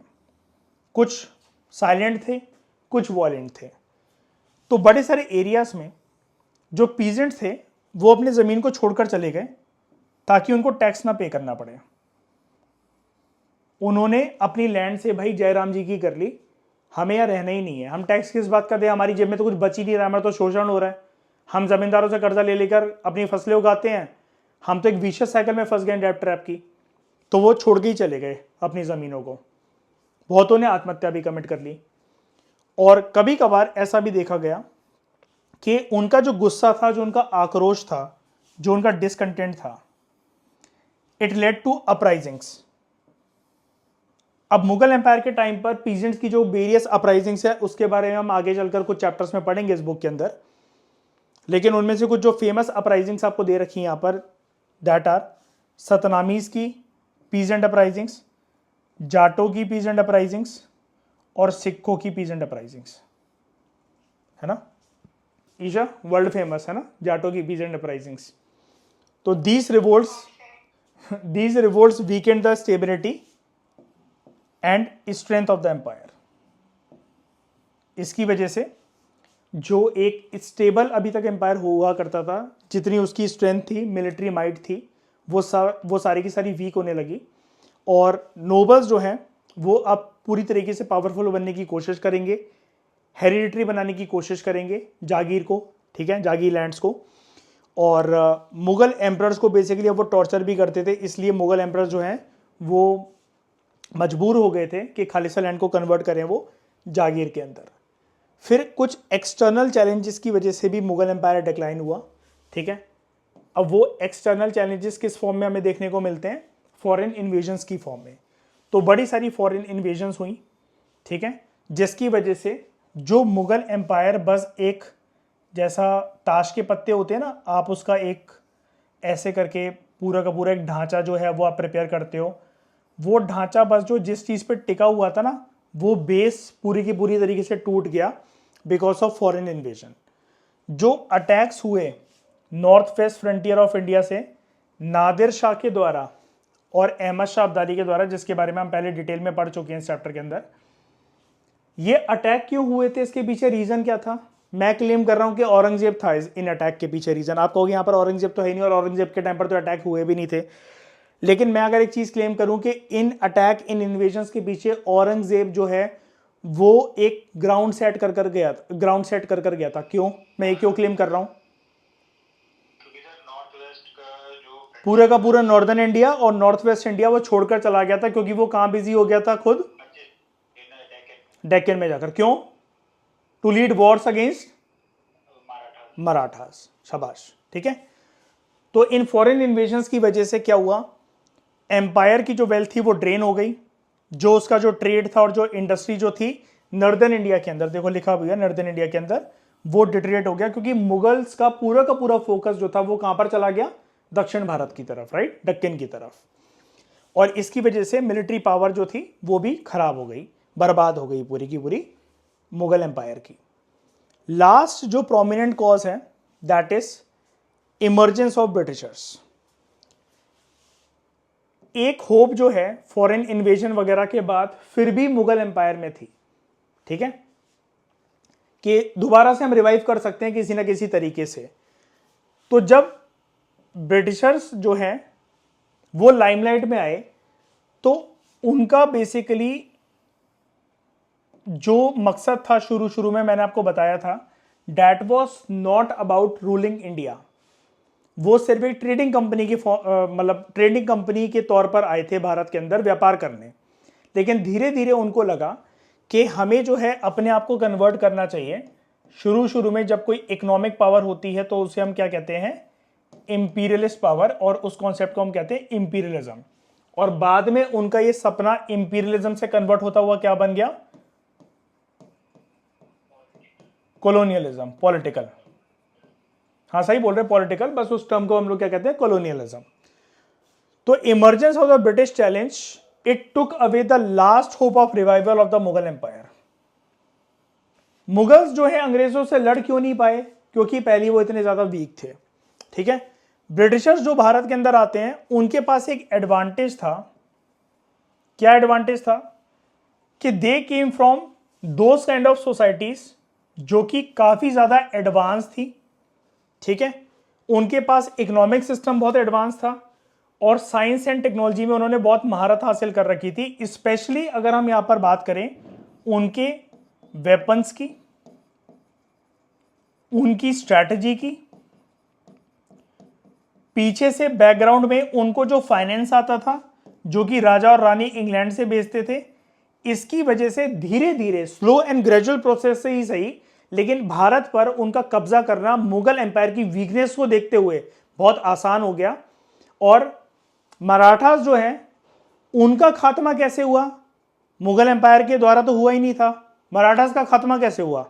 कुछ साइलेंट थे, कुछ वॉयलेंट थे। तो बड़े सारे एरियाज में जो पीजेंट्स थे वो अपनी ज़मीन को छोड़कर चले गए ताकि उनको टैक्स ना पे करना पड़े। उन्होंने अपनी लैंड से भाई जयराम जी की कर ली, हमें यहाँ रहना ही नहीं है, हम टैक्स किस बात का दें, हमारी जेब में तो कुछ बच ही नहीं रहा, हमारा तो शोषण हो रहा है, हम जमींदारों से कर्जा ले लेकर अपनी फसलें उगाते हैं, हम तो एक विशियस साइकिल में फंस गए डेब्ट ट्रैप की। तो वो छोड़ के ही चले गए अपनी ज़मीनों को। बहुतों ने आत्महत्या भी कमिट कर ली, और कभी कभार ऐसा भी देखा गया कि उनका जो गुस्सा था, जो उनका आक्रोश था, जो उनका डिसकंटेंट था, इट लेड टू अपराइजिंग्स। अब मुगल एम्पायर के टाइम पर पीजेंट्स की जो वेरियस अपराइजिंग्स है उसके बारे में हम आगे चलकर कुछ चैप्टर्स में पढ़ेंगे इस बुक के अंदर, लेकिन उनमें से कुछ जो फेमस अपराइजिंग्स आपको दे रखी हैं यहाँ पर, दैट आर सतनामीज की पीजेंट अपराइजिंग्स, जाटों की पीजेंट अपराइजिंग्स, और सिखों की पीजेंट अपराइजिंग्स, है ना। ईशा वर्ल्ड फेमस है ना जाटों की पीजेंट अपराइजिंग्स। तो these revolts weakened the stability and strength of the empire. इसकी वजह से जो एक स्टेबल अभी तक एम्पायर हुआ करता था, जितनी उसकी स्ट्रेंथ थी, मिलिट्री माइट थी, वो सारी की सारी वीक होने लगी, और नोबल्स जो हैं वो अब पूरी तरीके से पावरफुल बनने की कोशिश करेंगे, हेरिडिटरी बनाने की कोशिश करेंगे जागीर को, ठीक है, जागीर लैंड्स को। और मुगल एम्परर्स को बेसिकली अब वो टॉर्चर भी करते थे, इसलिए मुगल एम्परर्स जो हैं वो मजबूर हो गए थे कि खालिसा लैंड को कन्वर्ट करें वो जागीर के अंदर। फिर कुछ एक्सटर्नल चैलेंजेस की वजह से भी मुगल एम्पायर डिक्लाइन हुआ, ठीक है। अब वो एक्सटर्नल चैलेंजेस किस फॉर्म में हमें देखने को मिलते हैं, फॉरेन इन्वेजन्स की फॉर्म में। तो बड़ी सारी फॉरेन इन्वेजन्स हुई, ठीक है, जिसकी वजह से जो मुगल एम्पायर बस एक जैसा ताश के पत्ते होते हैं ना, आप उसका एक ऐसे करके पूरा का पूरा एक ढांचा जो है वो आप प्रिपेयर करते हो, वो ढांचा बस जो जिस चीज़ पे टिका हुआ था ना, वो बेस पूरी की पूरी तरीके से टूट गया बिकॉज ऑफ फॉरेन इन्वेजन। जो अटैक्स हुए north west frontier of India से नादिर शाह के द्वारा और अहमद शाह अब्दाली के द्वारा, जिसके बारे में हम पहले डिटेल में पढ़ चुके हैं इस चैप्टर के अंदर, ये अटैक क्यों हुए थे, इसके पीछे रीजन क्या था। मैं क्लेम कर रहा हूं कि औरंगजेब था इन अटैक के पीछे रीजन। आप कहोगे यहाँ पर औरंगजेब तो है नहीं, और औरंगजेब के टाइम पर तो अटैक हुए भी नहीं थे, लेकिन मैं अगर एक चीज क्लेम करूं कि इन अटैक, इन इन्वेजन्स के पीछे औरंगजेब जो है वो एक ग्राउंड सेट कर गया था। क्यों, मैं ये क्यों क्लेम कर रहा हूं, क्योंकि सर नॉर्थ वेस्ट का जो पूरा का पूरा नॉर्दर्न इंडिया और नॉर्थ वेस्ट इंडिया वो छोड़कर चला गया था, क्योंकि वो कहां बिजी हो गया था, खुद डेक्कन में जाकर। क्यों, to lead wars against Marathas. शाबाश, ठीक है। तो इन फॉरेन इन्वेजन्स की वजह से क्या हुआ, एम्पायर की जो वेल्थ थी वो ड्रेन हो गई, जो उसका जो ट्रेड था और जो इंडस्ट्री जो थी नॉर्दर्न इंडिया के अंदर, देखो लिखा हुआ है नॉर्दर्न इंडिया के अंदर, वो डिटरेट हो गया, क्योंकि मुगल्स का पूरा फोकस जो था वो कहां पर चला गया, दक्षिण भारत की तरफ, राइट, दक्कन की तरफ। और इसकी वजह से मिलिट्री पावर जो थी वो भी खराब हो गई, बर्बाद हो गई पूरी की पूरी मुगल एम्पायर की। लास्ट जो प्रोमिनेंट कॉज है that is emergence of Britishers. एक होप जो है फॉरेन इन्वेजन वगैरह के बाद फिर भी मुगल एम्पायर में थी, ठीक है, कि दोबारा से हम रिवाइव कर सकते हैं किसी ना किसी तरीके से। तो जब ब्रिटिशर्स जो हैं वो लाइमलाइट में आए, तो उनका बेसिकली जो मकसद था शुरू में मैंने आपको बताया था, that was not about ruling India. वो सिर्फ एक ट्रेडिंग कंपनी की मतलब ट्रेडिंग कंपनी के तौर पर आए थे भारत के अंदर व्यापार करने, लेकिन धीरे धीरे उनको लगा कि हमें जो है अपने आप को कन्वर्ट करना चाहिए। शुरू में जब कोई इकोनॉमिक पावर होती है तो उसे हम क्या कहते हैं, इंपीरियलिस्ट पावर, और उस कॉन्सेप्ट को हम कहते हैं इंपीरियलिज्म। और बाद में उनका ये सपना इंपीरियलिज्म से कन्वर्ट होता हुआ क्या बन गया? Colonialism, political. हाँ सही बोल रहे, पॉलिटिकल, बस उस टर्म को हम लोग क्या कहते हैं? कॉलोनियलिज्म। तो emergence of the British challenge, it took away the last hope of revival of the Mughal empire. Mughals जो है अंग्रेजों से लड़ क्यों नहीं पाए? क्योंकि पहली वो इतने ज्यादा वीक थे। ठीक है, ब्रिटिशर्स जो भारत के अंदर आते हैं उनके पास एक एडवांटेज था। क्या एडवांटेज था? कि they came from those kind of societies जो कि काफी ज्यादा एडवांस थी। ठीक है, उनके पास इकोनॉमिक सिस्टम बहुत एडवांस था और साइंस एंड टेक्नोलॉजी में उन्होंने बहुत महारत हासिल कर रखी थी। स्पेशली अगर हम यहां पर बात करें उनके वेपन्स की, उनकी स्ट्रैटेजी की, पीछे से बैकग्राउंड में उनको जो फाइनेंस आता था जो कि राजा और रानी इंग्लैंड से भेजते थे, इसकी वजह से धीरे धीरे स्लो एंड ग्रेजुअल प्रोसेस से ही सही, लेकिन भारत पर उनका कब्जा करना मुगल एम्पायर की वीकनेस को देखते हुए बहुत आसान हो गया। और मराठास जो हैं उनका खात्मा कैसे हुआ? मुगल एम्पायर के द्वारा तो हुआ ही नहीं था। मराठास का खात्मा कैसे हुआ?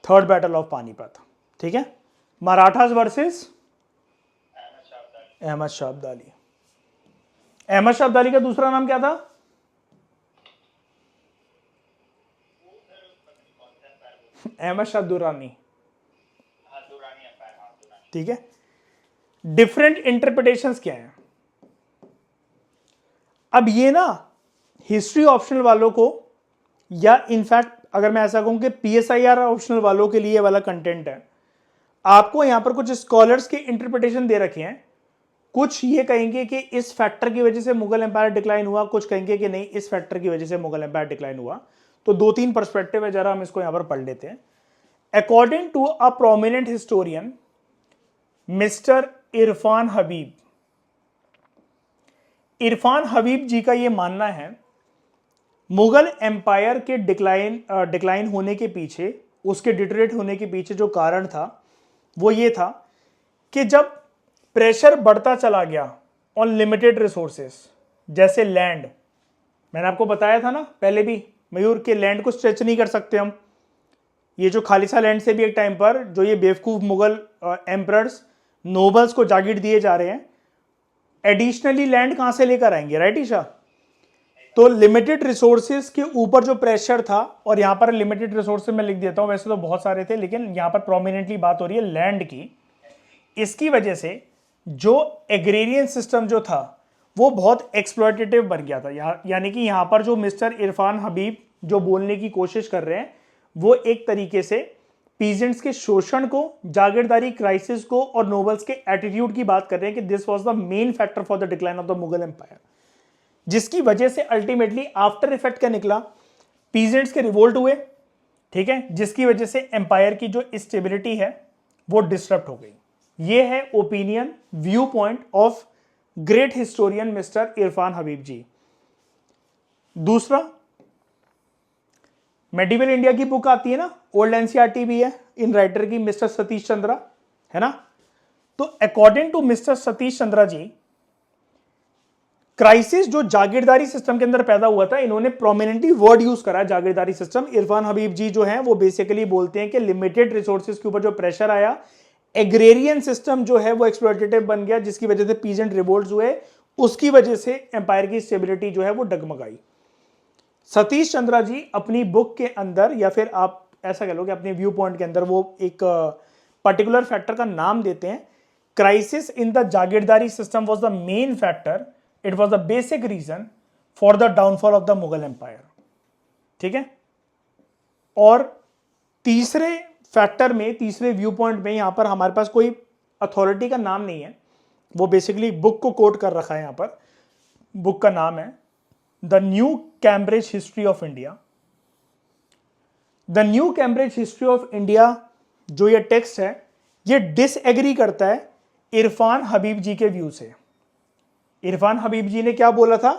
Third battle of Panipat. ठीक है, मराठास वर्सेस अहमद शाह अब्दाली। अहमद शाह अब्दाली का दूसरा नाम क्या था? अहमद शाह दुर्रानी। ठीक है, डिफरेंट इंटरप्रिटेशंस क्या हैं? अब ये ना हिस्ट्री ऑप्शनल वालों को, या इनफैक्ट अगर मैं ऐसा कहूं कि PSIR ऑप्शनल वालों के लिए वाला कंटेंट है, आपको यहां पर कुछ स्कॉलर्स के इंटरप्रिटेशन दे रखे हैं। कुछ ये कहेंगे कि इस फैक्टर की वजह से मुगल एम्पायर डिक्लाइन हुआ, कुछ कहेंगे कि नहीं इस फैक्टर की वजह से मुगल एम्पायर डिक्लाइन हुआ। तो 2-3 पर्सपेक्टिव है, जरा हम इसको यहां पर पढ़ लेते हैं। According to a prominent historian mister Irfan Habib, Irfan Habib ji का यह मानना है मुगल एम्पायर के डिक्लाइन होने के पीछे, उसके डिटरेट होने के पीछे जो कारण था वो ये था कि जब प्रेशर बढ़ता चला गया ऑन लिमिटेड रिसोर्सेस, जैसे लैंड, मैंने आपको बताया था ना पहले भी मयूर के लैंड को स्ट्रेच नहीं कर सकते हम। ये जो खालिसा लैंड से भी एक टाइम पर जो ये बेवकूफ मुगल एम्परर्स नोबल्स को जागीर दिए जा रहे हैं, एडिशनली लैंड कहां से लेकर आएंगे? राइट ईशा? तो लिमिटेड रिसोर्सेज के ऊपर जो प्रेशर था, और यहां पर लिमिटेड रिसोर्सेज में लिख देता हूं, वैसे तो बहुत सारे थे लेकिन यहां पर प्रोमिनेंटली बात हो रही है लैंड की। इसकी वजह से जो एग्रेरियन सिस्टम जो था वो बहुत एक्सप्लॉयटेटिव बन गया था। यानी कि यहां पर जो मिस्टर इरफान हबीब जो बोलने की कोशिश कर रहे हैं वो एक तरीके से पीजेंट्स के शोषण को, जागीरदारी क्राइसिस को और नोबल्स के एटीट्यूड की बात कर रहे हैं कि this was the main factor for the decline of the Mughal empire, जिसकी वजह से अल्टीमेटली आफ्टर इफेक्ट क्या निकला? पीजेंट्स के रिवोल्ट हुए। ठीक है, जिसकी वजह से एम्पायर की जो स्टेबिलिटी है वो डिस्टर्ब हो गई। ये है opinion, view point of great historian mister Irfan Habib ji. दूसरा, मेडिवल इंडिया की बुक आती है ना, ओल्ड एनसीईआरटी भी है इन राइटर की, मिस्टर सतीश चंद्रा, है ना? तो according to mister Satish Chandra ji, crisis जो जागीरदारी सिस्टम के अंदर पैदा हुआ था, इन्होंने प्रोमिनेंटली वर्ड यूज करा जागीरदारी सिस्टम। इरफान हबीब जी जो है वो बेसिकली बोलते हैं कि लिमिटेड रिसोर्सेज के ऊपर जो प्रेशर आया, एग्रेरियन सिस्टम जो है वो एक्सप्लॉयटेटिव बन गया, जिसकी वजह से पीजेंट रिवोल्ट्स हुए, उसकी वजह से एम्पायर की स्टेबिलिटी जो है वो डगमगाई। सतीश चंद्रा जी अपनी बुक के अंदर, या फिर आप ऐसा कह लो कि अपने व्यू पॉइंट के अंदर, वो एक पर्टिकुलर फैक्टर का नाम देते हैं, crisis in the jagirdari system was the main factor, it was the basic reason for the downfall of the Mughal empire. ठीक है, और तीसरे फैक्टर में, तीसरे व्यू पॉइंट में, यहां पर हमारे पास कोई अथॉरिटी का नाम नहीं है, वो बेसिकली बुक को कोट कर रखा है। यहां पर बुक का नाम है the new Cambridge history of India. The new Cambridge history of India जो ये टेक्स्ट है, ये डिसएग्री करता है इरफान हबीब जी के व्यू से। इरफान हबीब जी ने क्या बोला था?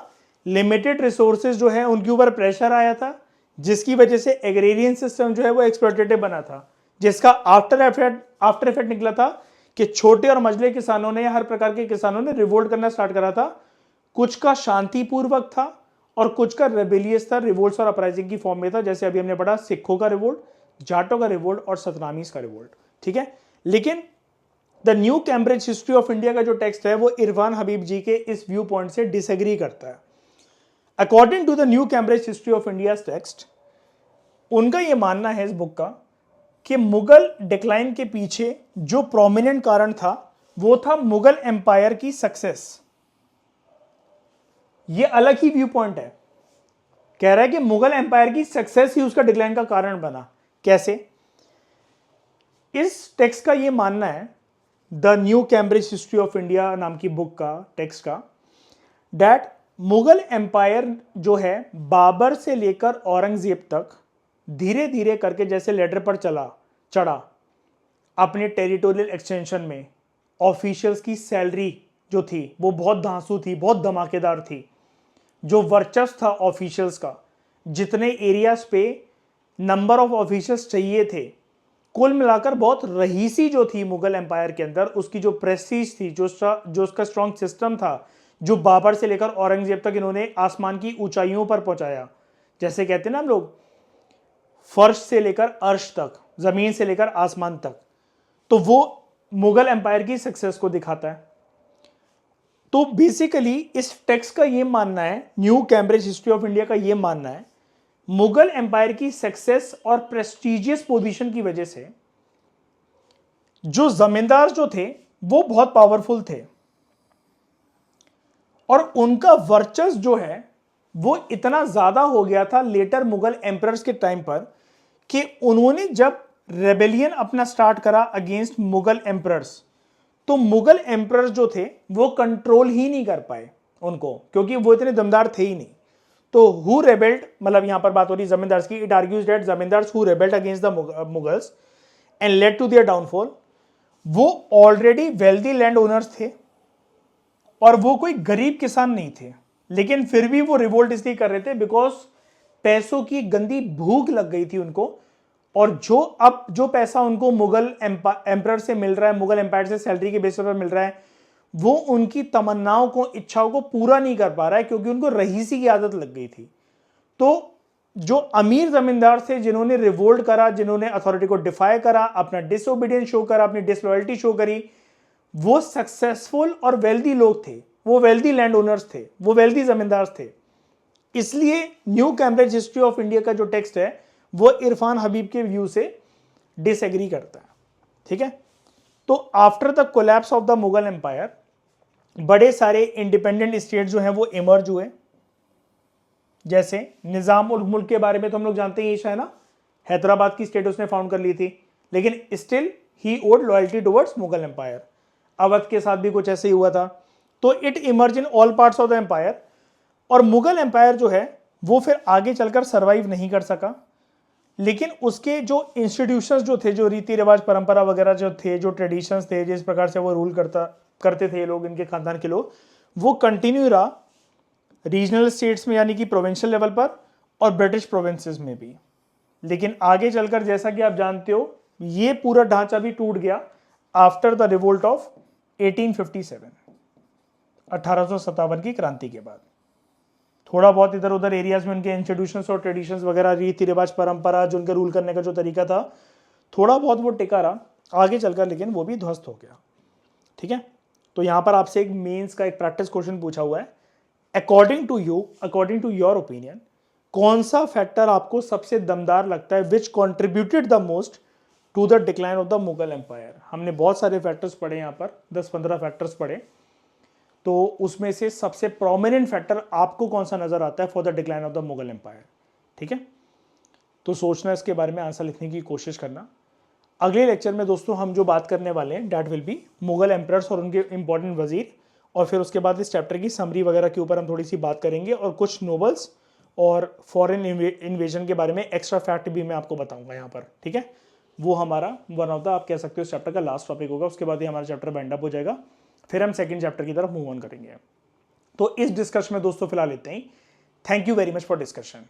लिमिटेड रिसोर्सेज जो है उनके ऊपर प्रेशर आया था, जिसकी वजह से एग्रेरियन सिस्टम जो है वो एक्सप्लॉयटेटिव बना था, जिसका आफ्टर इफेक्ट निकला था कि छोटे और मझले किसानों ने, हर प्रकार के किसानों ने रिवोल्ट करना स्टार्ट करा था। कुछ का शांतिपूर्वक था और कुछ का रेबेलियस था, रिवोल्ट्स और अपराइजिंग की फॉर्म में था। जैसे अभी हमने पढ़ा सिखों का रिवोल्ट, जाटों का रिवोल्ट और सतनामीज का रिवोल्ट, ठीक है। लेकिन the new Cambridge history of India का जो टेक्स्ट है वो इरफान हबीब जी के इस व्यू पॉइंट से डिसएग्री करता है। According to the new Cambridge history of India text, उनका यह मानना है इस बुक का कि मुगल डिक्लाइन के पीछे जो प्रोमिनेंट कारण था वो था मुगल एम्पायर की सक्सेस। ये अलग ही व्यू पॉइंट है। कह रहा है कि मुगल एम्पायर की सक्सेस ही उसका डिक्लाइन का कारण बना। कैसे? इस टेक्स्ट का यह मानना है, the new Cambridge history of India नाम की बुक का टेक्स्ट का, दैट मुगल एम्पायर जो है बाबर से लेकर औरंगजेब तक धीरे धीरे करके जैसे लेडर पर चढ़ा अपने टेरिटोरियल एक्सटेंशन में, ऑफिशियल्स की सैलरी जो थी वो बहुत धांसू थी, बहुत धमाकेदार थी। जो वर्चस्व था ऑफिशियल्स का, जितने एरियाज पे नंबर ऑफ ऑफिशियल्स चाहिए थे, कुल मिलाकर बहुत रईसी जो थी मुगल एम्पायर के अंदर, उसकी जो प्रेस्टीज थी, जो उसका स्ट्रॉन्ग सिस्टम था, जो बाबर से लेकर औरंगजेब तक इन्होंने आसमान की ऊंचाइयों पर पहुंचाया। जैसे कहते हैं ना हम लोग, फर्श से लेकर अर्श तक, जमीन से लेकर आसमान तक, तो वो मुगल एम्पायर की सक्सेस को दिखाता है। तो बेसिकली इस टेक्स्ट का यह मानना है, new Cambridge history of India का यह मानना है, मुगल एम्पायर की सक्सेस और प्रेस्टिजियस पोजीशन की वजह से जो जमींदार जो थे वो बहुत पावरफुल थे और उनका वर्चस्व जो है वो इतना ज्यादा हो गया था लेटर मुगल एम्परर्स के टाइम पर कि उन्होंने जब रेबेलियन अपना स्टार्ट करा अगेंस्ट मुगल एम्परर्स, तो मुगल एम्परर्स जो थे वो कंट्रोल ही नहीं कर पाए उनको, क्योंकि वो इतने दमदार थे ही नहीं। तो हु रेबेल्ड, मतलब यहां पर बात हो रही जमींदार्स की, it argues that zamindars who rebelled against the Mughals and led to their downfall, वो ऑलरेडी वेल्दी लैंड ओनर्स थे और वो कोई गरीब किसान नहीं थे, लेकिन फिर भी वो रिवोल्ट इसलिए कर रहे थे बिकॉज पैसों की गंदी भूख लग गई थी उनको। और जो पैसा उनको मुगल एम्परर से मिल रहा है, मुगल एम्पायर से सैलरी के बेसिस पर मिल रहा है, वो उनकी तमन्नाओं को, इच्छाओं को पूरा नहीं कर पा रहा है, क्योंकि उनको रईसी की आदत लग गई थी। तो जो अमीर जमींदार थे जिन्होंने रिवोल्ट करा, जिन्होंने अथॉरिटी को डिफाई करा, अपना डिसओबीडियंस शो करा, अपनी डिसलॉयल्टी शो करी, वो सक्सेसफुल और वेल्दी लोग थे, वो वेल्दी लैंड ओनर्स थे, वो वेल्दी जमींदार थे। इसलिए new Cambridge history of India का जो टेक्स्ट है वो इरफान हबीब के व्यू से डिसएग्री करता है, ठीक है। तो after the collapse of the Mughal empire बड़े सारे इंडिपेंडेंट स्टेट जो हैं वो इमर्ज हुए। जैसे निजाम उल मुल्क के बारे में तो हम लोग जानते हैं, ये शायद ना हैदराबाद की स्टेट उसने फाउंड कर ली थी, लेकिन स्टिल ही owed loyalty towards Mughal empire. Awadh के साथ भी कुछ ऐसे ही हुआ था। तो it emerge in all parts of the empire. और मुगल एम्पायर जो है वो फिर आगे चलकर सर्वाइव नहीं कर सका, लेकिन उसके जो इंस्टीट्यूशंस जो थे, जो रीति रिवाज परंपरा वगैरह जो थे, जो ट्रेडिशंस थे, जिस प्रकार से वो रूल करते थे लोग, इनके खानदान के लोग, वो कंटिन्यू रहा रीजनल स्टेट्स में, यानी कि प्रोविंशियल लेवल पर, और ब्रिटिश प्रोविंसेस में भी। लेकिन आगे चलकर जैसा कि आप जानते हो, ये पूरा ढांचा भी टूट गया आफ्टर द रिवोल्ट ऑफ 1857, 1857 की क्रांति के बाद। थोड़ा बहुत इधर उधर एरियाज में उनके इंस्टीट्यूशंस और ट्रेडिशंस वगैरह, रीति रिवाज परंपरा, जो उनके रूल करने का जो तरीका था, थोड़ा बहुत वो टिका रहा आगे चलकर, लेकिन वो भी ध्वस्त हो गया, ठीक है। तो यहां पर आपसे एक मेंस का एक प्रैक्टिस क्वेश्चन पूछा हुआ है, अकॉर्डिंग टू योर ओपिनियन, कौन सा फैक्टर आपको सबसे दमदार लगता है, which contributed the most to the decline of the Mughal empire. हमने बहुत सारे फैक्टर्स पढ़े, यहाँ पर 10-15 फैक्टर्स पढ़े, तो उसमें से सबसे प्रोमिनेंट फैक्टर आपको कौन सा नजर आता है for the decline of the Mughal empire, ठीक है। तो सोचना, इसके बारे में आंसर लिखने की कोशिश करना। अगले लेक्चर में दोस्तों हम जो बात करने वाले हैं, that will be Mughal emperors और उनके इंपॉर्टेंट वजीर, और फिर उसके बाद इस चैप्टर की समरी वगैरह के ऊपर हम थोड़ी सी बात करेंगे, और कुछ नोबल्स और फॉरेन इन्वेजन के बारे में एक्स्ट्रा फैक्ट भी मैं आपको बताऊंगा यहाँ पर, ठीक है। वो हमारा वन ऑफ द, आप कह सकते हो, इस चैप्टर का लास्ट टॉपिक होगा। उसके बाद ही हमारा चैप्टर बाइंड अप हो जाएगा, फिर हम सेकंड चैप्टर की तरफ मूव ऑन करेंगे। तो इस डिस्कशन में दोस्तों फिलहाल इतना ही। Thank you very much for discussion.